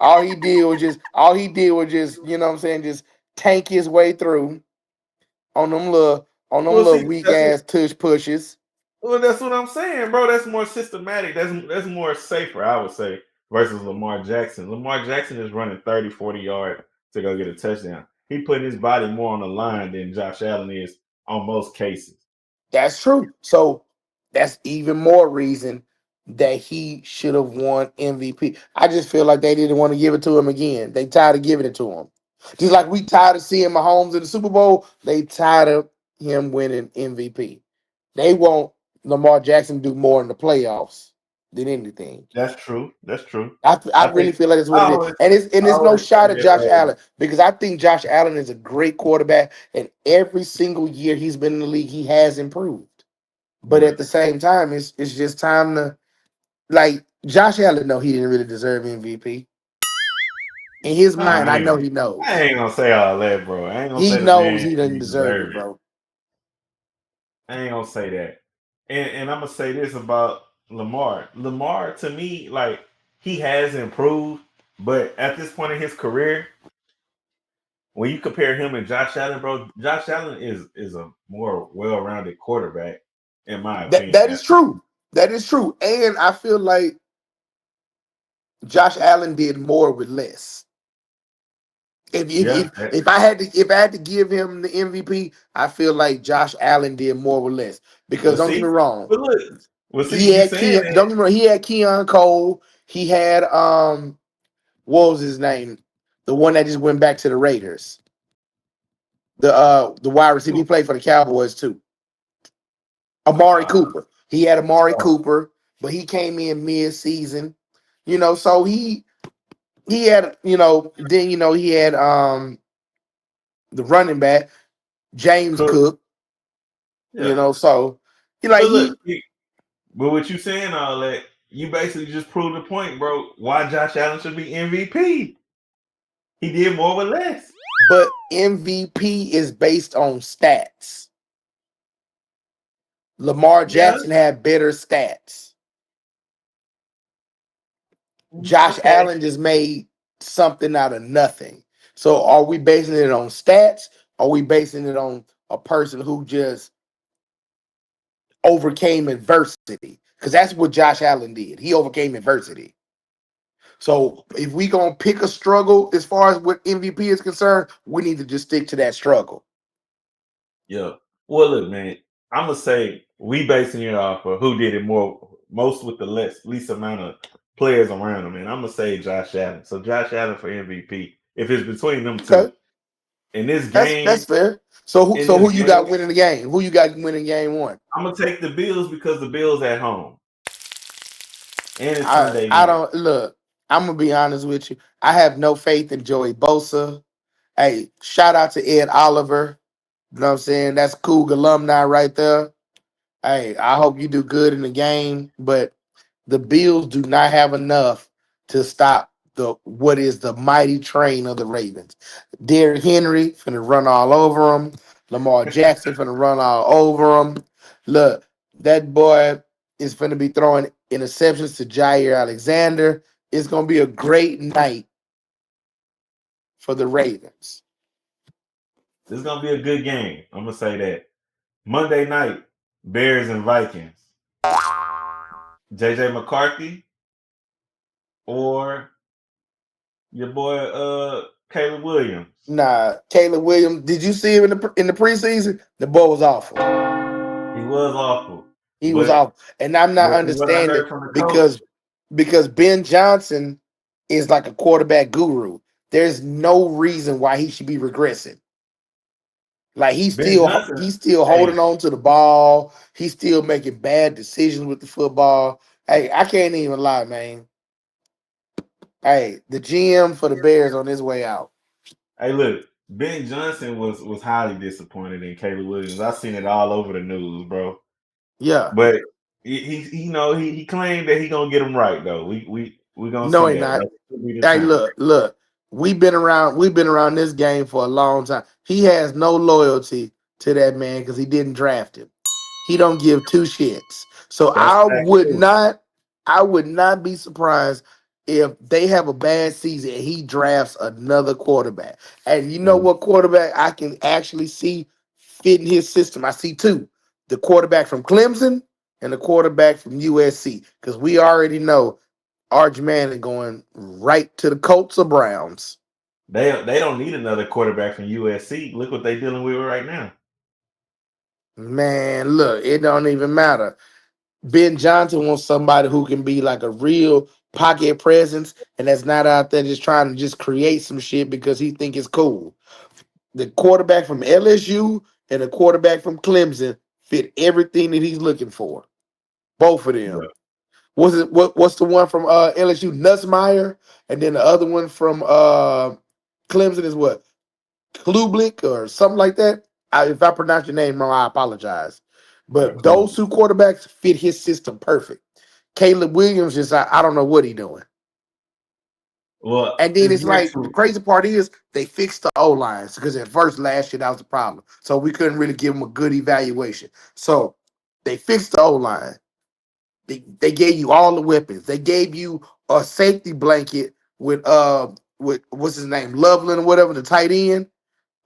S2: All he did was just, you know what I'm saying, just tank his way through on them
S1: Well,
S2: little
S1: see,
S2: weak ass tush pushes.
S1: that's what I'm saying, bro. That's more systematic. That's more safer, I would say, versus Lamar Jackson. Lamar Jackson is running 30, 40 yards to go get a touchdown. He putting his body more on the line than Josh Allen is on most cases.
S2: That's true. So that's even more reason that he should have won MVP. I just feel like they didn't want to give it to him again. They tired of giving it to him. Just like we tired of seeing Mahomes in the Super Bowl, they tired of him winning MVP. They want Lamar Jackson to do more in the playoffs than anything.
S1: That's true. That's true.
S2: I
S1: I
S2: really
S1: think
S2: feel like that's what
S1: I
S2: it is.
S1: always,
S2: And
S1: I
S2: it's no
S1: always
S2: shot
S1: say
S2: at Josh
S1: that.
S2: Allen because I think Josh Allen is a great quarterback, and every single year he's been in the league, he has improved. But
S1: Right.
S2: at the same time, it's just time to like Josh Allen know he didn't really deserve MVP. In his
S1: Nah,
S2: mind, I know he
S1: I
S2: knows.
S1: ain't gonna say all that, bro. I ain't gonna
S2: He
S1: say the
S2: knows
S1: man
S2: he doesn't
S1: didn't
S2: deserve
S1: deserve
S2: it,
S1: it.
S2: bro.
S1: I ain't gonna say that. And I'm gonna say this about Lamar. Lamar, to me, like he has improved, but at this point in his career, when you compare him and Josh Allen, bro, Josh Allen is a more well-rounded quarterback, in my
S2: That
S1: opinion.
S2: is true. That is true. And I feel like Josh Allen did more with less. If if
S1: Yeah.
S2: if, if I had to give him the MVP, I feel like Josh Allen did more with less. Because
S1: Well,
S2: don't get me
S1: see,
S2: wrong,
S1: but look,
S2: he
S1: you
S2: had
S1: saying
S2: Keon.
S1: that?
S2: Don't get me wrong, he had Keon Cole. He had what was his name? The one that just went back to the Raiders. The wide receiver. He played for the Cowboys too. Amari
S1: Uh,
S2: Cooper. He had Amari
S1: oh,
S2: Cooper, but he came in mid-season. So he had, then he had the running back, James
S1: cook.
S2: Cook,
S1: Yeah.
S2: so he like
S1: But
S2: he
S1: look, but what you saying all that, you basically just proved the point, bro. Why Josh Allen should be MVP? He did more with less.
S2: but MVP is based on stats. Lamar
S1: Yeah.
S2: Jackson had better stats. Josh
S1: Okay.
S2: Allen just made something out of nothing. So are we basing it on stats? Are we basing it on a person who just overcame adversity? Because that's what Josh Allen did. He overcame adversity. So if we gonna pick a struggle as far as what MVP is concerned, we need to just stick to that struggle.
S1: Yeah. Well, look, man, I'm gonna say we basing it off of who did it most with the least amount of players around him, and I'm gonna say Josh Allen. So Josh Allen for MVP. If it's between them two
S2: Okay,
S1: in this
S2: that's
S1: game,
S2: fair. So who
S1: in
S2: so
S1: this
S2: who you
S1: game,
S2: got winning the game? Who you got winning game one?
S1: I'm gonna take the Bills because the Bills at home and it's
S2: I
S1: Sunday
S2: I
S1: night.
S2: don't look. I'm gonna be honest with you. I have no faith in Joey Bosa. Hey, shout out to Ed Oliver. You know what I'm saying? That's cool alumni right there. Hey, I hope you do good in the game, but the Bills do not have enough to stop the what is the mighty train of the Ravens. Derrick Henry finna run all over them. Lamar Jackson finna run all over them. Look, that boy is finna be throwing interceptions to Jair Alexander. It's gonna be a great night for the Ravens.
S1: This is gonna be a good game. I'm gonna say that. Monday night, Bears and Vikings. JJ McCarthy or your boy Caleb Williams.
S2: Nah, Caleb Williams. Did you see him in the preseason? The boy was awful.
S1: He was awful.
S2: He was awful, and I'm not
S1: But from what I
S2: understanding
S1: heard from the coach,
S2: because Ben Johnson is like a quarterback guru. There's no reason why he should be regressing. Like he's
S1: Ben
S2: still
S1: Johnson,
S2: holding on to the ball. He's still making bad decisions with the football. Hey, I can't even lie, man. Hey, the GM for the Bears on his way out.
S1: hey, look, Ben Johnson was highly disappointed in Caleb Williams. I seen it all over the news, bro.
S2: Yeah,
S1: But he claimed that he gonna get him right though. We gonna
S2: no,
S1: see
S2: he
S1: that.
S2: not.
S1: That could be the
S2: Hey,
S1: time.
S2: look. We've been around this game for a long time. He has no loyalty to that man because he didn't draft him. He don't give two shits. So
S1: That's fact too.
S2: I would not be surprised if they have a bad season and he drafts another quarterback. And you know
S1: Mhm.
S2: what quarterback I can actually see fitting his system? I see two: the quarterback from Clemson and the quarterback from USC. Because we already know Arch Manning going right to the Colts or Browns.
S1: They don't need another quarterback from USC. Look what they dealing with right now.
S2: Man, look, it don't even matter. Ben Johnson wants somebody who can be like a real pocket presence and that's not out there just trying to just create some shit because he think it's cool. The quarterback from LSU and the quarterback from Clemson fit everything that he's looking for. Both of them.
S1: Yeah.
S2: What's the one from LSU? Nussmeyer, and then the other one from Clemson is what? Klublik or something like that. If I pronounce your name wrong, I apologize.
S1: Yeah,
S2: But
S1: cool.
S2: those two quarterbacks fit his system perfect. Caleb Williams is I don't know what he's doing.
S1: Well,
S2: And then
S1: it's
S2: it's
S1: more
S2: like the
S1: to
S2: crazy part is they fixed the O lines because at first last year that was the problem. So we couldn't really give them a good evaluation. So they fixed the O line. They gave you all the weapons. They gave you a safety blanket with what's his name, Loveland or whatever, the tight end.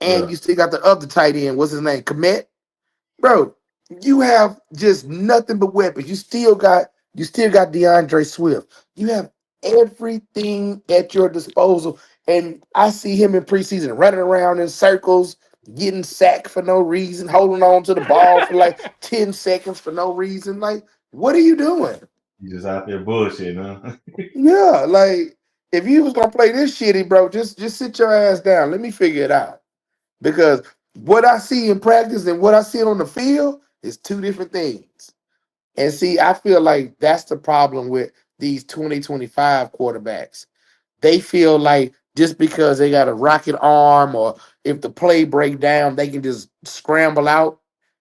S2: And
S1: yeah.
S2: you still got the other tight end. What's his name? Komet. Bro, you have just nothing but weapons. You still got DeAndre Swift. You have everything at your disposal. And I see him in preseason running around in circles, getting sacked for no reason, holding on to the ball for like 10 seconds for no reason. Like, what are you doing?
S1: You just out there bullshitting, huh?
S2: Yeah, like if you was gonna play this shitty, bro, just sit your ass down. Let me figure it out. Because what I see in practice and what I see on the field is two different things. And see, I feel like that's the problem with these 2025 quarterbacks. They feel like just because they got a rocket arm or if the play break down, they can just scramble out.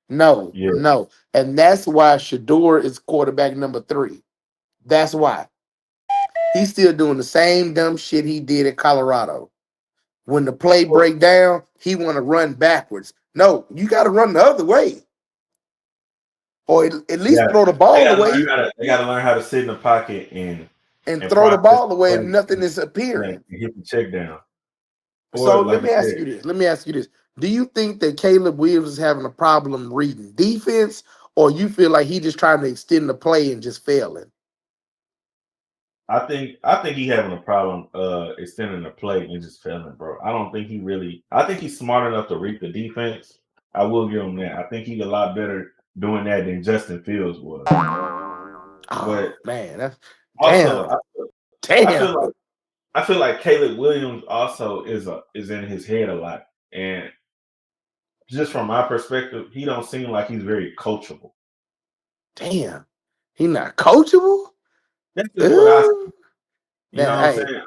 S2: No,
S1: Yeah.
S2: no. And that's why Shador is quarterback number 3. That's why. He's still doing the same dumb shit he did at Colorado. When the play
S1: Well,
S2: break down, he want to run backwards. No, you got to run the other way, or at least
S1: yeah.
S2: throw the
S1: They
S2: ball
S1: gotta learn
S2: away
S1: how to sit in the pocket
S2: and
S1: and
S2: throw the
S1: process
S2: ball
S1: the
S2: away if
S1: play
S2: nothing is
S1: and
S2: appearing.
S1: hit the check down. Or
S2: So
S1: like
S2: let
S1: you
S2: me ask
S1: said,
S2: you this. Let me ask you this. Do you think that Caleb Williams is having a problem reading defense, or you feel like he just trying to extend the play and just failing?
S1: I think he having a problem extending the play and just failing, bro. I don't think I think he's smart enough to read the defense. I will give him that. I think he's a lot better doing that than Justin Fields was.
S2: Oh
S1: But
S2: man, that's
S1: also
S2: damn,
S1: I
S2: damn.
S1: feel like I feel like Caleb Williams also is in his head a lot. And just from my perspective, he don't seem like he's very coachable.
S2: Damn. He not coachable?
S1: That's just what I
S2: Ooh.
S1: You know
S2: Now,
S1: what I'm
S2: hey,
S1: saying?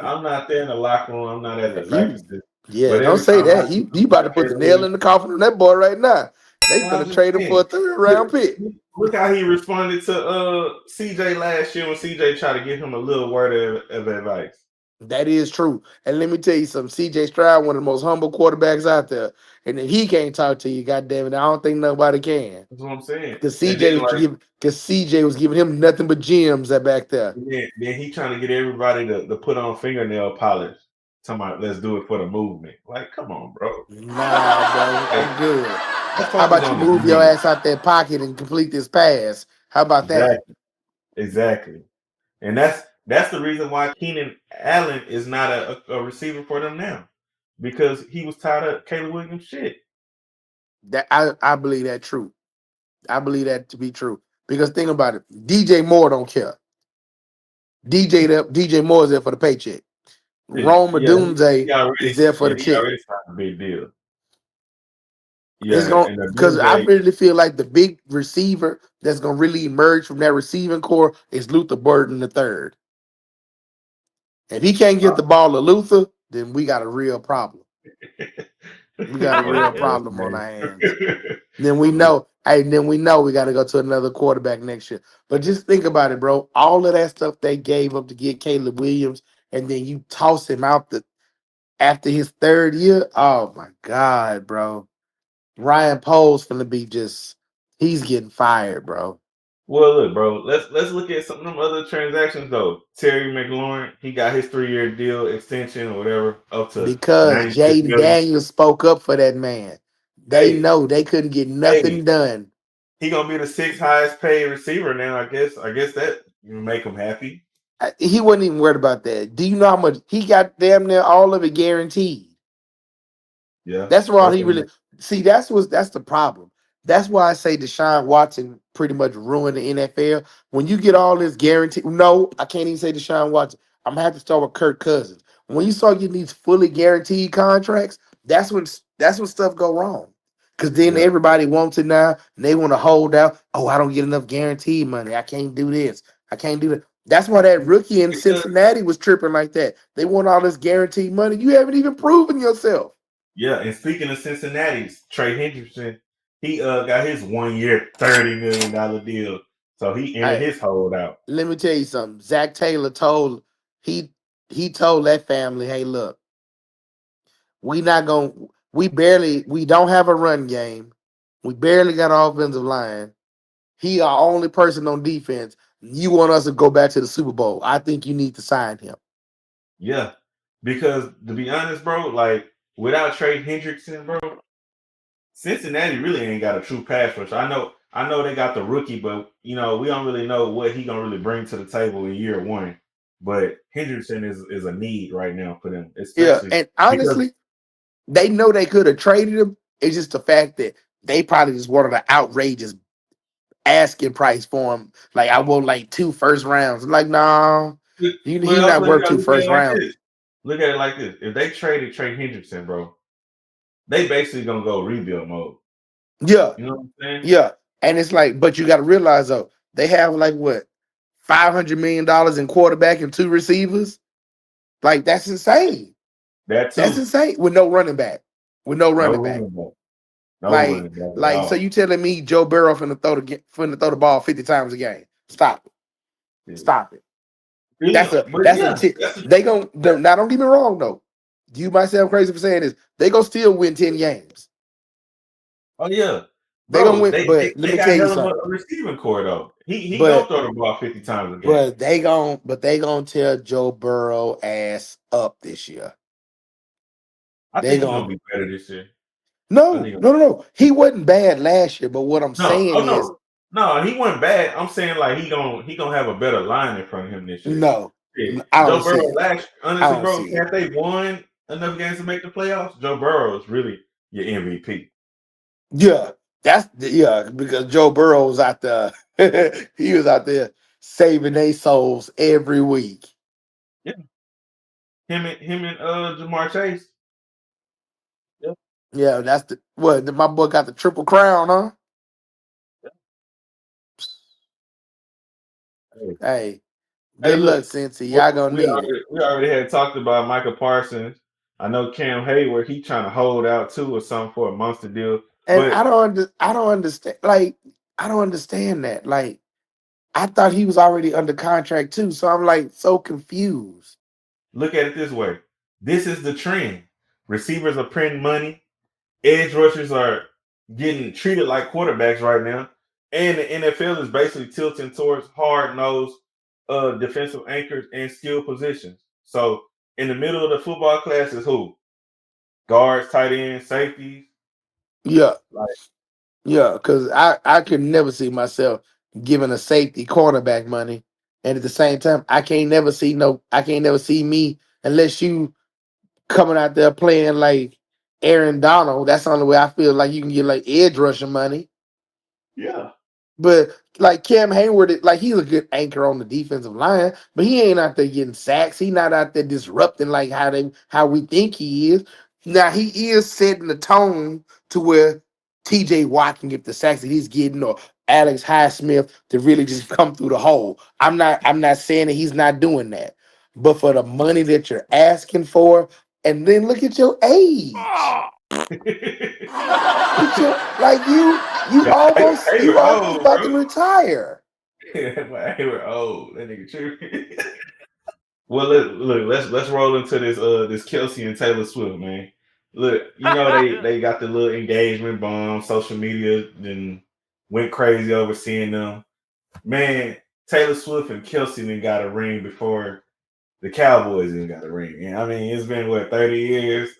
S1: I'm not there in the locker room. I'm not at the
S2: you,
S1: practices.
S2: yeah,
S1: But
S2: don't
S1: every
S2: say
S1: time I
S2: that.
S1: see
S2: You about to put the
S1: Caleb
S2: nail
S1: Williams,
S2: in the coffin on that boy right now. They
S1: I'm
S2: finna
S1: just
S2: trade him for a
S1: saying.
S2: third
S1: Look,
S2: round pick.
S1: look how he responded to CJ last year when CJ tried to give him a little word of advice.
S2: That is true. And let me tell you something. CJ Stroud, one of the most humble quarterbacks out there. And if he can't talk to you, goddamn it, I don't think nobody can.
S1: That's what I'm saying.
S2: Because
S1: And then
S2: CJ was giving him nothing but gems that back there.
S1: then he trying to get everybody to put on fingernail polish. Talking about let's do it for the movement. Like, come on, bro.
S2: Nah, bro.
S1: Like,
S2: I'm good.
S1: let's
S2: How
S1: focus
S2: about you
S1: on the
S2: move your
S1: game.
S2: ass out that pocket and complete this pass? How about that?
S1: Exactly. Exactly. And That's the reason why Keenan Allen is not a receiver for them now, because he was tired of Caleb Williams shit.
S2: That I believe that true. I believe that to be true. Because think about it, DJ Moore don't care. DJ Moore is there for the paycheck. Rome
S1: Yeah,
S2: Odunze is there for the
S1: he
S2: check.
S1: already signed a big deal.
S2: It's
S1: Yeah,
S2: going
S1: and
S2: because I
S1: Dunze,
S2: really feel like the big receiver that's gonna really emerge from that receiving core is Luther Burden the third. If he can't get the ball to Luther, then we got a real problem. We got a real problem on our hands. Then we know, we got to go to another quarterback next year. But just think about it, bro. All of that stuff they gave up to get Caleb Williams, and then you toss him out after his third year. Oh my God, bro. Ryan Poles finna be he's getting fired, bro.
S1: Well, look, bro. Let's look at some of them other transactions though. Terry McLaurin, he got his 3-year deal extension or whatever up to
S2: Because
S1: 96
S2: Jaden
S1: million.
S2: Daniels spoke up for that man. They
S1: Hey,
S2: know they couldn't get nothing done.
S1: he gonna be the 6th highest paid receiver now. I guess that make him happy.
S2: He wasn't even worried about that. Do you know how much he got? Damn near all of it guaranteed.
S1: Yeah,
S2: That's why he really see. That's the problem. That's why I say Deshaun Watson pretty much ruined the NFL. When you get all this guaranteed, no, I can't even say Deshaun Watson. I'm gonna have to start with Kirk Cousins. When you start getting these fully guaranteed contracts, that's when stuff go wrong. Because then
S1: Yeah.
S2: everybody wants it now, and they want to hold out. Oh, I don't get enough guaranteed money. I can't do this. I can't do that. That's why that rookie in Cincinnati was tripping like that. They want all this guaranteed money. You haven't even proven yourself.
S1: Yeah, and speaking of Cincinnati's, Trey Hendrickson, he got his 1-year $30 million deal. So he ended his holdout.
S2: Let me tell you something. Zach Taylor told he told that family, hey, look, we don't have a run game. We barely got an offensive line. He our only person on defense. You want us to go back to the Super Bowl. I think you need to sign him.
S1: Yeah. Because to be honest, bro, like without Trey Hendrickson, bro, Cincinnati really ain't got a true pass rush. I know they got the rookie, but we don't really know what he gonna really bring to the table in year one. But Hendrickson is a need right now for them,
S2: Yeah,
S1: especially
S2: and
S1: because
S2: honestly, they know they could have traded him. It's just the fact that they probably just wanted an outrageous asking price for him. Like I want like 2 first rounds. I'm like, nah, he
S1: but
S2: not
S1: also you
S2: worth
S1: gotta
S2: 2
S1: look at
S2: first
S1: it like
S2: rounds.
S1: this. Look at it like this. If they traded Trey Hendrickson, bro, they basically gonna go rebuild mode.
S2: Yeah,
S1: You know what I'm saying?
S2: yeah. And it's like, but you got to realize though, they have like what $500 million in quarterback and 2 receivers. Like that's insane.
S1: That
S2: That's
S1: too.
S2: insane with no running back. With no
S1: No
S2: running back.
S1: running back. No
S2: Like,
S1: running back at
S2: so
S1: all.
S2: you telling me Joe Burrow finna throw the ball 50 times a game? Stop it.
S1: Yeah.
S2: Stop it.
S1: Yeah, but
S2: That's
S1: yeah,
S2: they gon' now don't get me wrong though. You might sound crazy for saying this. They gonna still win 10 games.
S1: oh yeah,
S2: They gonna
S1: bro.
S2: win,
S1: They,
S2: but
S1: they
S2: let
S1: they
S2: me
S1: got
S2: tell you
S1: hell of
S2: something.
S1: a receiving core though. He gonna
S2: But
S1: throw the ball 50 times a game.
S2: but they gonna tell Joe Burrow ass up this year.
S1: I
S2: They
S1: think he's gonna
S2: gonna
S1: be better this year. I
S2: no,
S1: think.
S2: no, no, no. He wasn't bad last year, but what I'm
S1: No,
S2: saying
S1: oh
S2: is
S1: no, he went bad. I'm saying like he gonna have a better line in front of him this year.
S2: no,
S1: Yeah.
S2: I don't
S1: Joe
S2: see
S1: Burrow
S2: it. I
S1: honestly,
S2: don't
S1: bro,
S2: see it.
S1: had they won enough games to make the playoffs, Joe Burrow is really your MVP.
S2: Yeah, because Joe Burrow was out there. He was out there saving their souls every week.
S1: Yeah, him and Jamar Chase. Yeah.
S2: Yeah, that's my boy got the triple crown, huh?
S1: Hey,
S2: Hey,
S1: hey,
S2: good luck,
S1: look,
S2: Cincy. Y'all gonna need it.
S1: we already had talked about Michael Parsons. I know Cam Hayward, he trying to hold out too or something for a monster deal.
S2: And
S1: But
S2: I don't understand. Like, I don't understand that. Like, I thought he was already under contract too. So I'm like so confused.
S1: look at it this way. This is the trend. Receivers are printing money. Edge rushers are getting treated like quarterbacks right now. And the NFL is basically tilting towards hard-nosed defensive anchors and skill positions. So in the middle of the football class is who? Guards, tight ends, safeties.
S2: Yeah,
S1: Like,
S2: yeah, because I could never see myself giving a safety cornerback money. And at the same time, I can't never see me unless you coming out there playing like Aaron Donald. That's the only way I feel like you can get like edge rusher money.
S1: Yeah.
S2: But like Cam Hayward, like he's a good anchor on the defensive line, but he ain't out there getting sacks. He not out there disrupting like how we think he is. Now he is setting the tone to where TJ Watt can get the sacks that he's getting, or Alex Highsmith to really just come through the hole. I'm not saying that he's not doing that, but for the money that you're asking for, and then look at your age. Look at your, like you almost
S1: Hayward old,
S2: about
S1: bro.
S2: to retire.
S1: Hayward old. That nigga tripping. Well, look, let's roll into this Kelsey and Taylor Swift, man. Look, you know they got the little engagement bomb. Social media then went crazy over seeing them. Man, Taylor Swift and Kelsey then got a ring before the Cowboys even got a ring. And I mean, it's been what 30 years.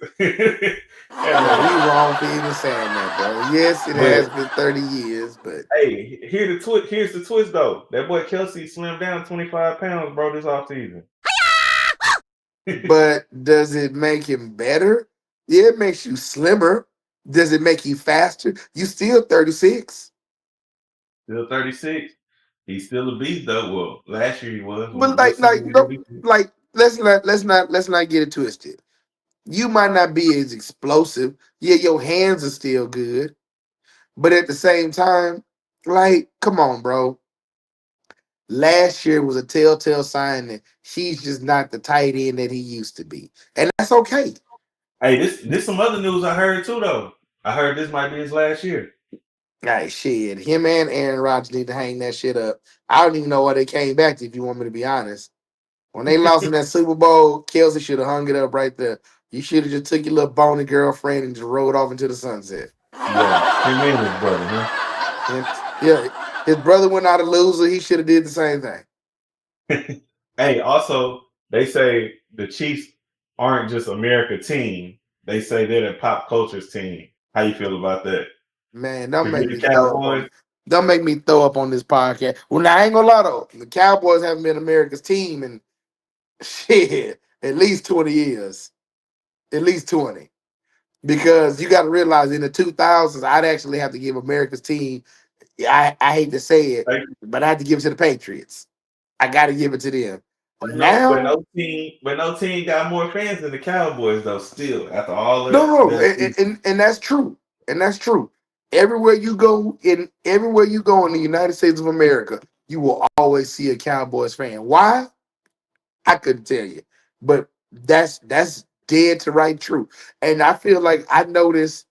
S2: Yeah, you wrong for even saying that, bro. Yes, it has been 30 years, but
S1: hey, here's the twist though. That boy Kelsey slimmed down 25 pounds, bro, this offseason.
S2: but does it make him better? Yeah, it makes you slimmer. Does it make you faster? You still 36.
S1: Still 36. He's still a beast though. Well, last year he was.
S2: But
S1: We'll see what he'll be.
S2: like let's not get it twisted. You might not be as explosive. Yeah, your hands are still good, but at the same time, like, come on, bro. Last year was a telltale sign that he's just not the tight end that he used to be, and that's okay.
S1: Hey, this some other news I heard too though. I heard this might be his last year.
S2: Hey, shit, him and Aaron Rodgers need to hang that shit up. I don't even know why they came back. If you want me to be honest, when they lost in that Super Bowl, Kelsey should have hung it up right there. You should have just took your little bony girlfriend and just rode off into the sunset.
S1: Yeah, him and his brother, huh?
S2: And, yeah, his brother went out a loser. He should have did the same thing.
S1: Hey, also they say the Chiefs aren't just America team. They say they're the pop culture's team. How you feel about that?
S2: Man, don't make
S1: Forget the
S2: me throw up
S1: Cowboys.
S2: on. Don't make me throw up on this podcast. Well, now I ain't gonna lie though. The Cowboys haven't been America's team in shit at least 20 years. At least 20. Because you got to realize in the 2000s, I'd actually have to give America's team. I hate to say it, but I have to give it to the Patriots. I got to give it to them.
S1: But
S2: Now,
S1: no team got more fans than the Cowboys though. Still, after all
S2: no,
S1: that,
S2: and that's true, and that's true. Everywhere you go in the United States of America, you will always see a Cowboys fan. Why? I couldn't tell you, but that's dead to right true. And I feel like I notice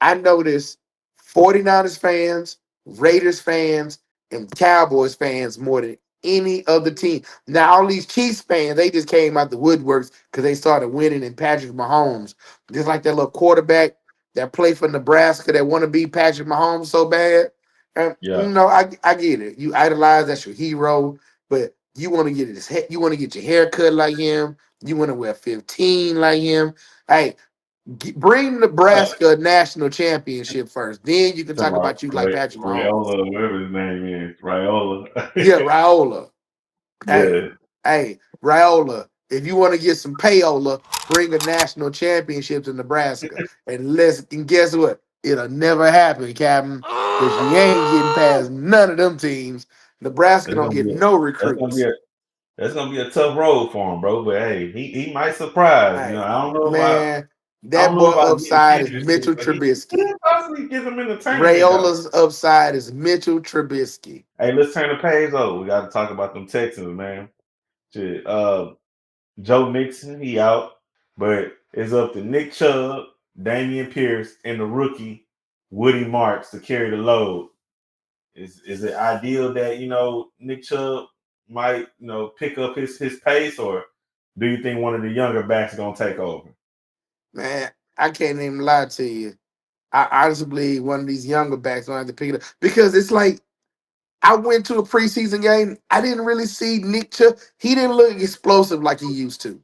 S2: 49ers fans, Raiders fans, and Cowboys fans more than any other team. Now, all these Chiefs fans, they just came out the woodworks because they started winning in Patrick Mahomes. Just like that little quarterback that played for Nebraska that want to be Patrick Mahomes so bad. And
S1: yeah.
S2: I get it. You idolize, that's your hero, but you want to you want to get your hair cut like him. You want to wear 15 like him. Hey, bring Nebraska a national championship first. Then you can talk about you like Patrick Mahomes.
S1: Raiola, whatever his name is, Raiola.
S2: Yeah, Raiola.
S1: Yeah.
S2: Hey, Raiola. If you want to get some payola, bring a national championship to Nebraska. And guess what? It'll never happen, Captain. Because you ain't getting past none of them teams. Nebraska don't get no recruits.
S1: That's gonna be a tough road for him, bro. But hey, he might surprise.
S2: Hey,
S1: I don't know
S2: man,
S1: I
S2: that
S1: don't know
S2: boy
S1: about getting
S2: upside is
S1: championship,
S2: Mitchell
S1: but he
S2: Trubisky.
S1: possibly give him entertainment though.
S2: Rayola's upside is Mitchell Trubisky.
S1: Hey, let's turn the page over. We got to talk about them Texans, man. Shit, Joe Mixon, he out, but it's up to Nick Chubb, Damian Pierce, and the rookie Woody Marks to carry the load. Is it ideal that Nick Chubb might pick up his pace, or do you think one of the younger backs is gonna take over?
S2: Man, I can't even lie to you. I honestly believe one of these younger backs gonna have to pick it up because it's like I went to a preseason game. I didn't really see Nick Chubb. He didn't look explosive like he used to.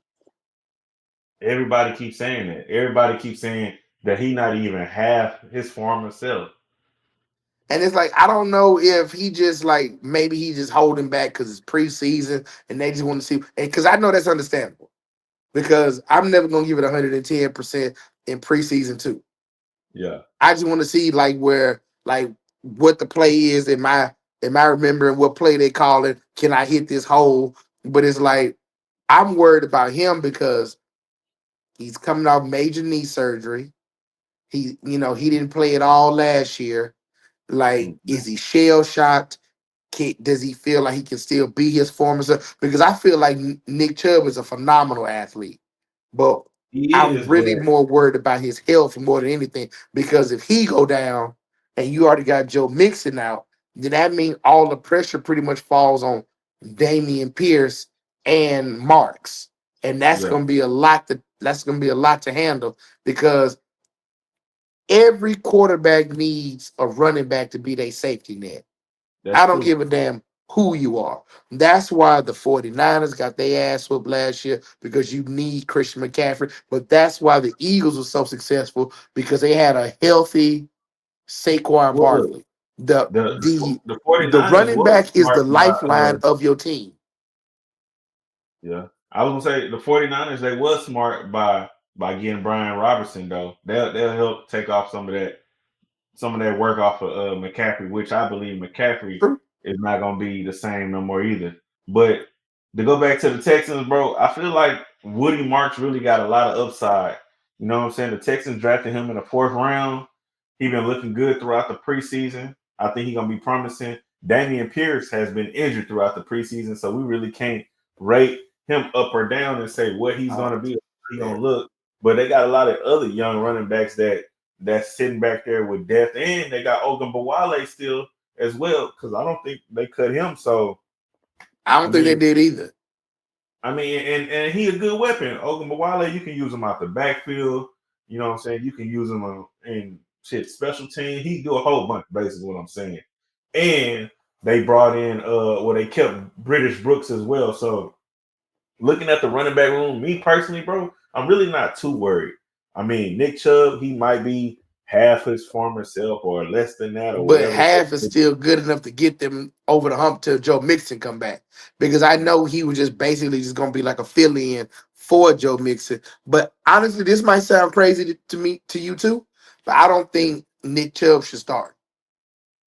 S1: Everybody keeps saying that. Everybody keeps saying that he not even half his former self.
S2: And it's like I don't know if he just like maybe he just holding back because it's preseason and they just want to see. And because I know that's understandable because I'm never gonna give it 110% in preseason too.
S1: Yeah.
S2: I just want to see like where like what the play is. Am I remembering what play they call it? Can I hit this hole? But it's like I'm worried about him because he's coming off major knee surgery. He didn't play at all last year. Like,
S1: Mhm.
S2: is he shell shocked? Does he feel like he can still be his former self? Because I feel like Nick Chubb is a phenomenal athlete, but
S1: He
S2: I'm
S1: is,
S2: really
S1: but
S2: more worried about his health more than anything. Because if he go down and you already got Joe Mixon out, then that means all the pressure pretty much falls on Damian Pierce and Marks, and that's
S1: yeah,
S2: gonna be a lot. That's gonna be a lot to handle because every quarterback needs a running back to be their safety net.
S1: that's
S2: I don't
S1: true.
S2: give a damn who you are. That's why the 49ers got their ass whooped last year because you need Christian McCaffrey. But that's why the Eagles were so successful because they had a healthy Saquon
S1: Well, look,
S2: Barkley. The
S1: the
S2: the
S1: the
S2: the
S1: 49ers
S2: running
S1: was
S2: back is
S1: smart
S2: the
S1: by
S2: lifeline of your team.
S1: yeah. I was gonna say the 49ers, they was smart by getting Brian Robertson though. They'll help take off some of that work off of McCaffrey, which I believe McCaffrey
S2: True.
S1: is not going to be the same no more either. But to go back to the Texans, bro, I feel like Woody Marks really got a lot of upside. You know what I'm saying? The Texans drafted him in the 4th round. He been looking good throughout the preseason. I think he's going to be promising. Damian Pierce has been injured throughout the preseason, so we really can't rate him up or down and say what he's going to be, how he's going to look. But they got a lot of other young running backs that's sitting back there with depth, and they got Ogunbowale still as well because I don't think they cut him. So
S2: I
S1: I
S2: don't think they
S1: mean,
S2: did either.
S1: and he a good weapon. Ogunbowale, you can use him out the backfield. You know what I'm saying? You can use him in shit special team. He do a whole bunch, basically what I'm saying. And they brought in they kept British Brooks as well. So looking at the running back room, me personally, bro, I'm really not too worried. I mean, Nick Chubb, he might be half his former self or less than that or
S2: But
S1: whatever.
S2: half is still good enough to get them over the hump till Joe Mixon come back. Because I know he was just basically just gonna be like a fill-in for Joe Mixon. But honestly, this might sound crazy to you too. But I don't think Nick Chubb should start.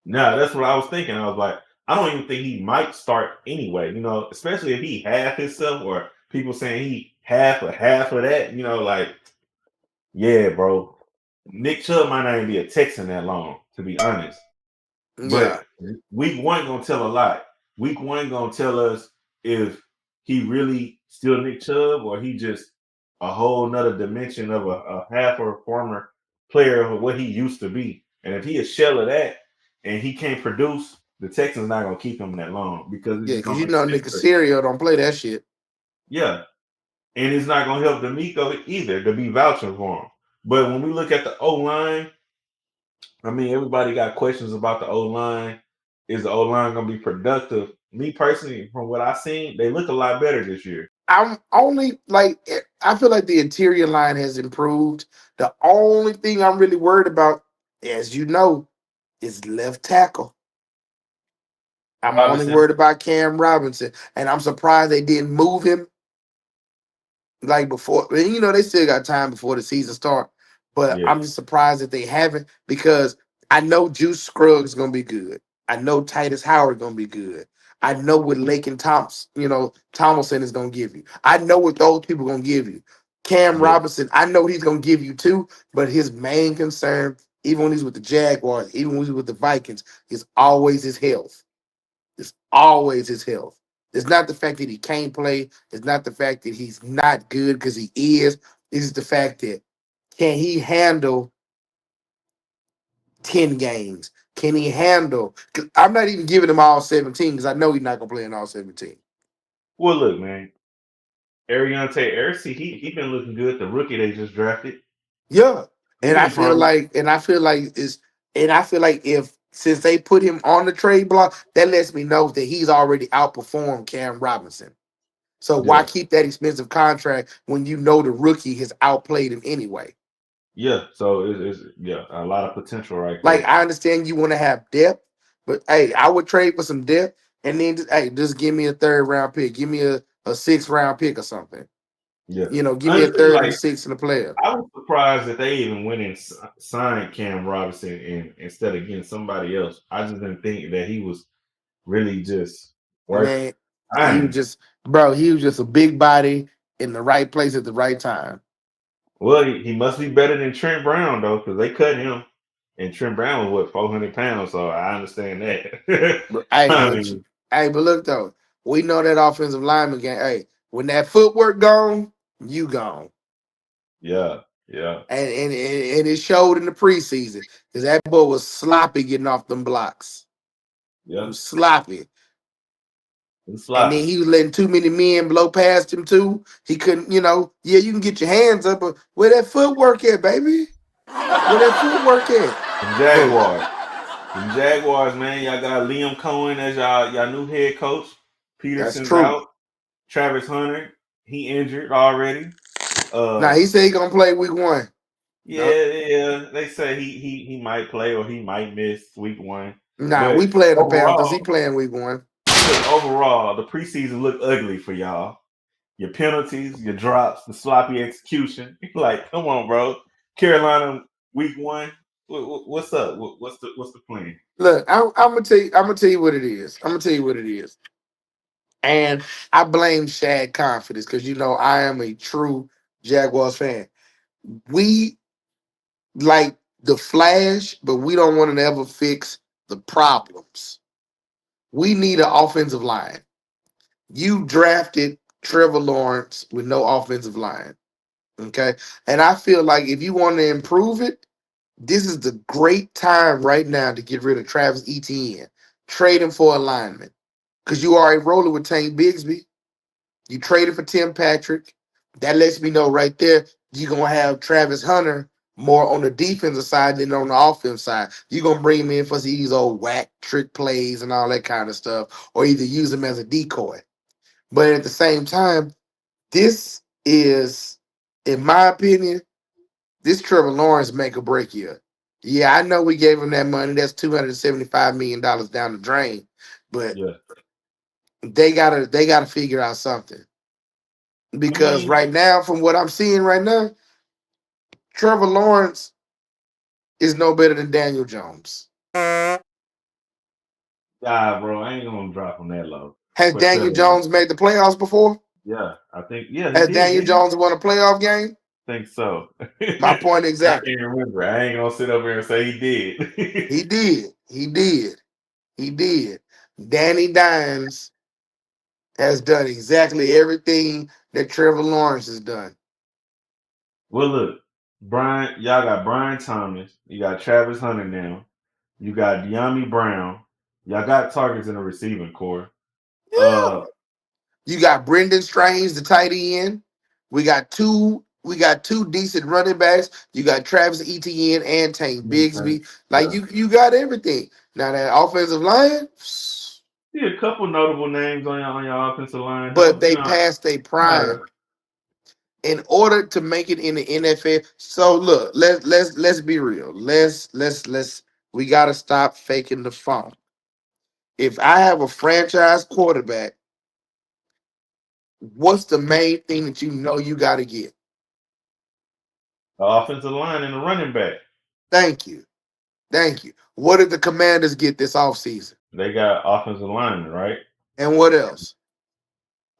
S1: Now, that's what I was thinking. I was like, I don't even think he might start anyway, especially if he half himself or people saying he half of that, like, yeah, bro. Nick Chubb might not even be a Texan that long, to be honest.
S2: Yeah.
S1: But week one gonna tell a lot. Week one gonna tell us if he really still Nick Chubb or he just a whole nother dimension of a half or a former player of what he used to be. And if he a shell of that and he can't produce, the Texans not gonna keep him that long because it's
S2: Yeah,
S1: just
S2: because
S1: gonna
S2: you
S1: make
S2: know
S1: sense.
S2: Nick Casario don't play that shit.
S1: Yeah. And it's not gonna help D'Amico either to be vouching for him. But when we look at the O line, I mean, everybody got questions about the O line. Is the O line going to be productive? Me personally, from what I've seen, they look a lot better this year.
S2: I'm only like I feel like the interior line has improved. The only thing I'm really worried about, as you know, is left tackle. I'm only
S1: Robinson,
S2: worried about Cam Robinson, and I'm surprised they didn't move him like before. And they still got time before the season start, but
S1: yeah,
S2: I'm just surprised that they haven't because I know Juice Scruggs gonna be good. I know Titus Howard gonna be good. I know what Lakin Tomlinson is gonna give you. I know what those people gonna give you. Cam
S1: yeah.
S2: Robinson, I know he's gonna give you too, but his main concern, even when he's with the Jaguars, even when he's with the Vikings, is always his health. It's always his health. It's not the fact that he can't play. It's not the fact that he's not good because he is. It's the fact that can he handle 10 games? Can he handle? Cause I'm not even giving him all 17 because I know he's not gonna play in all 17.
S1: Well, look, man, Ariante Ersi, he been looking good. The rookie they just drafted,
S2: Yeah.
S1: he
S2: And I
S1: been
S2: feel
S1: promising.
S2: like, if since they put him on the trade block, that lets me know that he's already outperformed Cam Robinson. So why
S1: Yeah,
S2: keep that expensive contract when you know the rookie has outplayed him anyway?
S1: Yeah, so it's a lot of potential right
S2: Like,
S1: there.
S2: I understand you want to have depth, but hey, I would trade for some depth and then just give me a third round pick. Give me a 6th round pick or something.
S1: Yeah,
S2: Give me a
S1: honestly,
S2: third and a
S1: like
S2: sixth in a player.
S1: I was surprised that they even went and signed Cam Robinson instead of getting somebody else. I just didn't think that he was really just worth
S2: Man, he was
S1: signing.
S2: just, bro, he was just a big body in the right place at the right time.
S1: Well, he must be better than Trent Brown though, because they cut him, and Trent Brown was what 400 pounds. So I understand that.
S2: But hey,
S1: I mean,
S2: but look though, we know that offensive lineman game. Hey, when that footwork gone, you gone.
S1: yeah, yeah,
S2: And it showed in the preseason because that boy was sloppy getting off them blocks. He
S1: yeah.
S2: was sloppy.
S1: It's
S2: And then
S1: sloppy.
S2: he was letting too many men blow past him too. He couldn't, yeah, you can get your hands up, but where that footwork at, baby? Where that footwork at? Who?
S1: Jaguars. The Jaguars, man, y'all got Liam Cohen as y'all new head coach.
S2: That's
S1: Peterson's
S2: true.
S1: out. Travis Hunter, he injured already.
S2: Now he said he gonna play week 1. No.
S1: Yeah. They say he might play or he might miss week 1.
S2: Nah,
S1: But
S2: we playing the Panthers. He
S1: overall,
S2: playing week 1.
S1: the preseason looked ugly for y'all. Your penalties, your drops, the sloppy execution. Like, come on, bro. Carolina week 1. What's up? What's the plan?
S2: Look, I'm gonna tell you. I'm gonna tell you what it is. I'm gonna tell you what it is. And I blame Shad Khan for this because I am a true Jaguars fan. We like the flash, but we don't want to ever fix the problems. We need an offensive line. You drafted Trevor Lawrence with no offensive line. Okay. And I feel like if you want to improve it, this is the great time right now to get rid of Travis Etienne. Trade him for alignment. Because you already rolling with Tank Bigsby. You traded for Tim Patrick. That lets me know right there you're going to have Travis Hunter more on the defensive side than on the offensive side. You're going to bring him in for these old whack trick plays and all that kind of stuff, or either use him as a decoy. But at the same time, this is, in my opinion, this Trevor Lawrence make or break year. Yeah, I know we gave him that money. That's $275 million down the drain. But
S1: Yeah.
S2: they gotta figure out something.
S1: I
S2: Because
S1: mean,
S2: right now, from what I'm seeing right now, Trevor Lawrence is no better than Daniel Jones.
S1: bro, I ain't gonna drop him that low.
S2: Has
S1: For
S2: Daniel
S1: Trevor Lawrence.
S2: Jones made the playoffs before?
S1: Yeah, I think he
S2: Has
S1: did,
S2: Daniel
S1: didn't he?
S2: Jones won a playoff game?
S1: Think so.
S2: My
S1: I
S2: point exactly.
S1: can't remember. I ain't gonna sit up here and say he did.
S2: He did. He did. He did. Danny Dimes has done exactly everything that Trevor Lawrence has done.
S1: Well, look, y'all got Brian Thomas, you got Travis Hunter now, you got De'Ami Brown, y'all got targets in the receiving core.
S2: Yeah. You got Brendan Strange, the tight end. We got two decent running backs. You got Travis Etienne and Tank
S1: Okay.
S2: Bigsby. Like
S1: Yeah.
S2: you got everything. Now that offensive line,
S1: See a couple notable names on your offensive line,
S2: but
S1: though.
S2: they passed their prime in order to make it in the NFL. So look, let's be real. Let's we gotta stop faking the funk. If I have a franchise quarterback, what's the main thing that you got to get?
S1: the offensive line and the running back.
S2: Thank you. Thank you. What did the Commanders get this offseason?
S1: They got offensive linemen, right?
S2: And what else?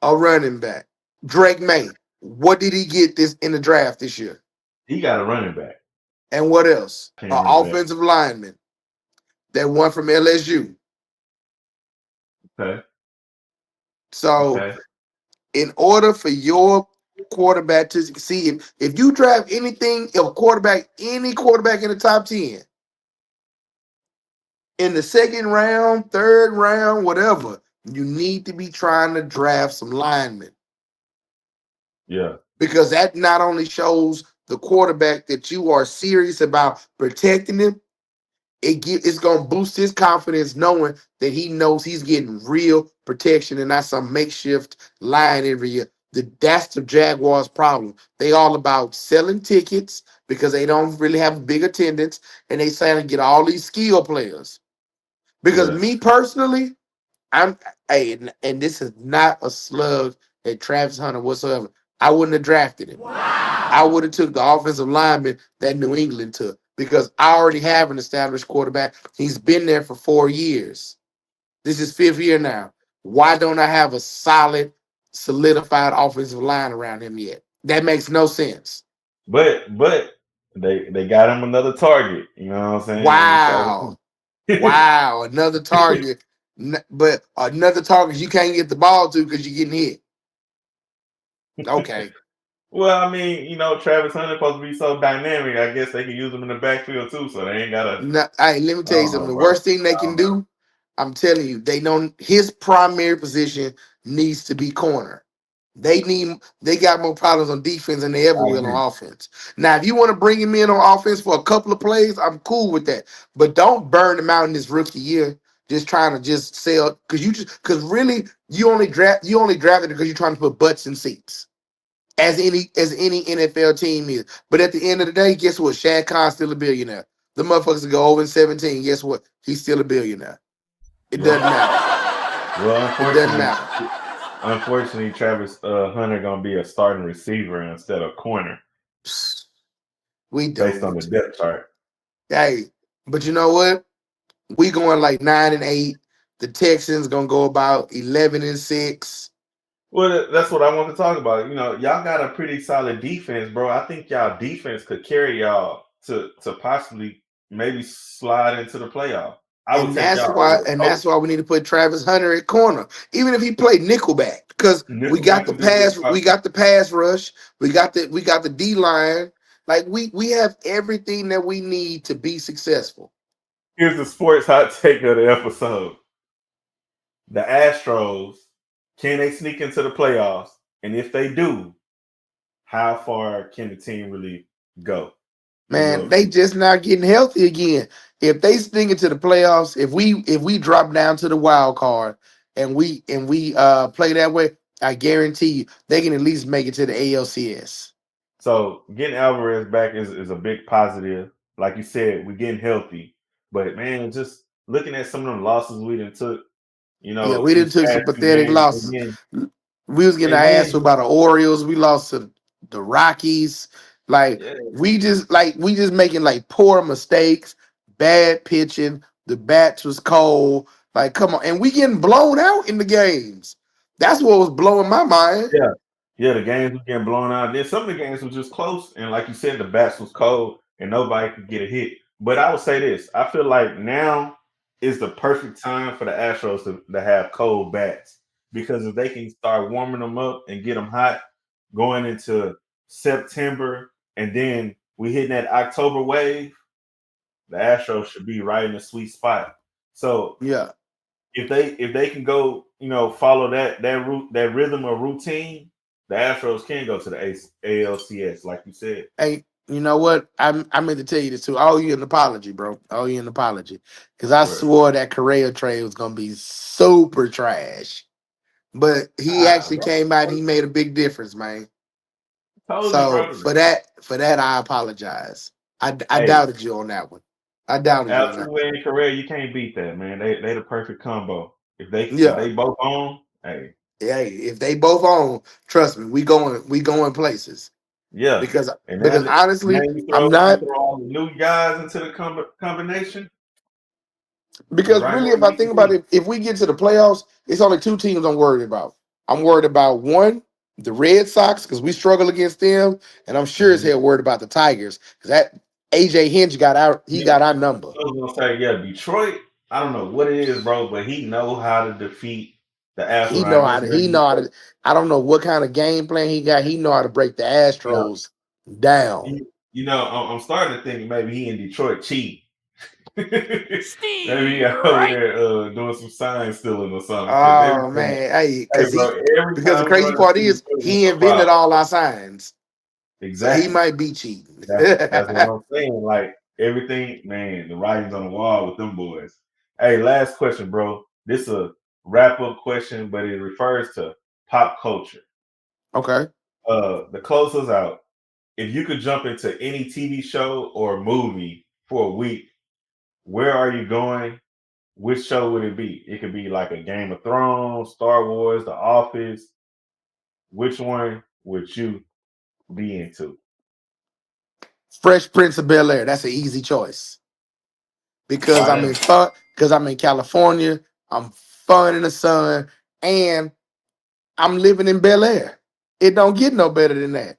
S2: A running back. Drake May. What did he get this in the draft this year?
S1: He got a running back.
S2: And what else?
S1: Can't
S2: An
S1: remember that.
S2: offensive lineman that won from LSU.
S1: Okay.
S2: So,
S1: Okay.
S2: in order for your quarterback to succeed, if you draft any quarterback in the top 10, in the second round, third round, whatever, you need to be trying to draft some linemen.
S1: Yeah.
S2: Because that not only shows the quarterback that you are serious about protecting him, it's going to boost his confidence knowing that he knows he's getting real protection and not some makeshift line every year. That's the Jaguars' problem. They all about selling tickets because they don't really have a big attendance, and they trying to get all these skill players. Because
S1: Yeah.
S2: me personally, and this is not a slug at Travis Hunter whatsoever. I wouldn't have drafted him. Wow. I would have took the offensive lineman that New England took because I already have an established quarterback. He's been there for 4 years. This is 5th year now. Why don't I have a solid, solidified offensive line around him yet? That makes no sense.
S1: But they got him another target. You know what I'm saying?
S2: Wow. Wow. Another target. But another target you can't get the ball to because you're getting hit. Okay.
S1: Well, I mean, Travis Hunter supposed to be so dynamic. I guess they can use him in the backfield too, so they ain't gotta.
S2: No, hey, let me
S1: I
S2: tell you
S1: don't
S2: something.
S1: know,
S2: The
S1: bro.
S2: worst thing they can do, I'm telling you, they don't. His primary position needs to be corner. They got more problems on defense than they ever
S1: I
S2: will
S1: agree.
S2: on offense. Now, if you want to bring him in on offense for a couple of plays, I'm cool with that. But don't burn him out in this rookie year, just trying to just sell because really you only drafted it because you're trying to put butts in seats. As any NFL team is. But at the end of the day, guess what? Shad Khan's still a billionaire. The motherfuckers that go 0-17. Guess what? He's still a billionaire. It doesn't matter.
S1: Well,
S2: It doesn't matter.
S1: unfortunately, Travis Hunter gonna be a starting receiver instead of corner
S2: We
S1: based on the
S2: don't.
S1: depth chart.
S2: Hey, but you know what? We going like 9-8. The Texans gonna go about 11-6.
S1: Well, that's what I want to talk about. Y'all got a pretty solid defense, bro. I think y'all defense could carry y'all to possibly maybe slide into the playoff. I would
S2: And
S1: take
S2: that's
S1: y'all
S2: why,
S1: over the
S2: and
S1: coach.
S2: that's why we need to put Travis Hunter at corner, even if he played nickelback, because we got
S1: Nickelback
S2: the
S1: would be a good
S2: pass rush, we got the D line. Like we have everything that we need to be successful.
S1: Here's the sports hot take of the episode. The Astros, can they sneak into the playoffs? And if they do, how far can the team really go? In your
S2: Man, they
S1: opinion?
S2: just not getting healthy again. If they sneak into the playoffs, if we drop down to the wild card and we play that way, I guarantee you they can at least make it to the ALCS.
S1: So getting Alvarez back is a big positive. Like you said, we're getting healthy. But man, just looking at some of them losses we done took,
S2: Yeah, we didn't
S1: these
S2: took
S1: past
S2: some
S1: few
S2: pathetic
S1: games,
S2: losses. We was getting our
S1: and
S2: ass
S1: then
S2: to by the Orioles. We lost to the Rockies. Like
S1: yeah,
S2: we just making like poor mistakes, bad pitching. The bats was cold. Like, come on, and we getting blown out in the games. That's what was blowing my mind.
S1: yeah, yeah, the games were getting blown out. Then some of the games were just close, and like you said, the bats was cold, and nobody could get a hit. But I would say this: I feel like now is the perfect time for the Astros to have cold bats because if they can start warming them up and get them hot going into September, and then we hitting that October wave, the Astros should be right in the sweet spot. So
S2: Yeah.
S1: if they can go, follow that rhythm or routine, the Astros can go to the ALCS, like you said.
S2: Hey, you know what? I meant to tell you this too. I owe you an apology, bro. I owe you an apology. Because I
S1: Where
S2: swore that Correa trade was gonna be super trash. But he actually
S1: bro,
S2: came out and he made a big difference, man.
S1: told you,
S2: So
S1: bro.
S2: for that, I apologize. I
S1: Hey,
S2: doubted you on that one. I doubted you on that one.
S1: Altuve and Correa, you can't beat that, man. They the perfect combo. If they
S2: Yeah.
S1: both on, hey,
S2: Hey, if they both own, trust me, we going places.
S1: yeah.
S2: Because
S1: And
S2: because
S1: now
S2: honestly,
S1: you
S2: I'm
S1: throw you
S2: not
S1: throw all the new guys into the combination. You're
S2: because
S1: right
S2: really
S1: where
S2: if
S1: you
S2: I
S1: need to
S2: think about
S1: be.
S2: it, if we get to the playoffs, it's only two teams I'm worried about. I'm worried about one, the Red Sox, because we struggle against them, and I'm sure as
S1: Mhm.
S2: hell worried about the Tigers. Because that AJ Hinch he
S1: Yeah,
S2: got our number.
S1: I was gonna say, yeah, Detroit. I don't know what it is, bro, but he know how to defeat the
S2: He
S1: Astros. I
S2: know
S1: know
S2: how
S1: it's
S2: to.
S1: very
S2: He know how to. I don't know what kind of game plan he got. He know how to break the
S1: yeah.
S2: Astros down.
S1: I'm starting to think maybe he in Detroit cheating. Maybe he out over there doing some sign stealing or something. Because
S2: Oh man, hey,
S1: hey, bro, every
S2: because the
S1: time we
S2: crazy
S1: run
S2: part
S1: into
S2: is
S1: Detroit, it's
S2: he
S1: a
S2: invented
S1: problem.
S2: all our signs, so he
S1: Exactly.
S2: might be cheating.
S1: That's what I'm saying. Like everything, man, the writing's on the wall with them boys. Hey, last question, bro. This is a wrap up question, but it refers to pop culture.
S2: Okay.
S1: The close us out. If you could jump into any TV show or movie for a week, where are you going? Which show would it be? It could be like a Game of Thrones, Star Wars, The Office. Which one would you be into?
S2: Fresh Prince of Bel-Air. That's an easy choice. Because
S1: Why
S2: I'm
S1: that?
S2: in fun, because I'm in California, I'm fun in the sun, and I'm living in Bel Air. It don't get no better than that.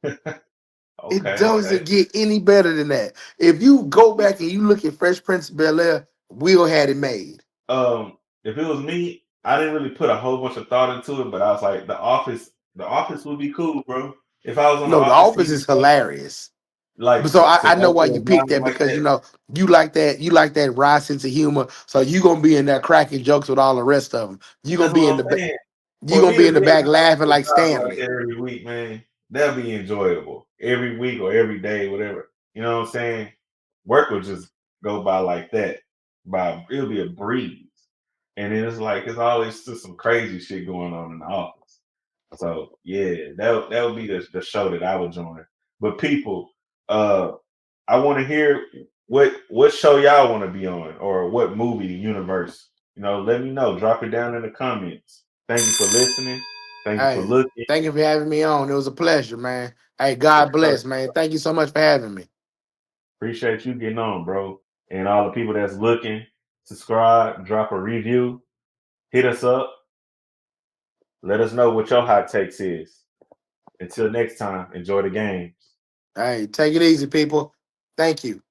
S2: It
S1: Okay.
S2: doesn't get any better than that. If you go back and you look at Fresh Prince of Bel Air, Will had it made.
S1: If it was me, I didn't really put a whole bunch of thought into it, but I was like, The Office would be cool, bro. If I was on the
S2: No, The
S1: Office
S2: Office
S1: TV
S2: is
S1: show,
S2: hilarious.
S1: like
S2: But so I
S1: to
S2: know
S1: go
S2: why
S1: through
S2: you
S1: a
S2: picked
S1: genre
S2: that
S1: like
S2: because
S1: that.
S2: you like that wry sense of humor. So you gonna be in there cracking jokes with all the rest of them. You gonna
S1: That's
S2: be
S1: what
S2: in
S1: I'm
S2: the back.
S1: saying.
S2: You
S1: For
S2: gonna
S1: me
S2: be
S1: to
S2: in the
S1: be able
S2: back
S1: to go
S2: laughing
S1: to a
S2: like
S1: job like
S2: Stanley.
S1: that every week, man, that'd be enjoyable. Every week or every day, whatever. You know what I'm saying? Work would just go by like that. It'll be a breeze. And then it's like it's always just some crazy shit going on in the office. So yeah, that would be the show that I would join. But people, I want to hear what show y'all want to be on or what movie universe. Let me know. Drop it down in the comments. Thank you for listening. Thank you for
S2: Hey,
S1: looking.
S2: thank you for having me on. It was a pleasure, man. Hey,
S1: For
S2: God
S1: sure.
S2: bless, man. Thank you so much for having me.
S1: Appreciate you getting on, bro. And all the people that's looking, subscribe, drop a review, hit us up. Let us know what your hot takes is. Until next time, enjoy the games.
S2: Hey, take it easy, people. Thank you.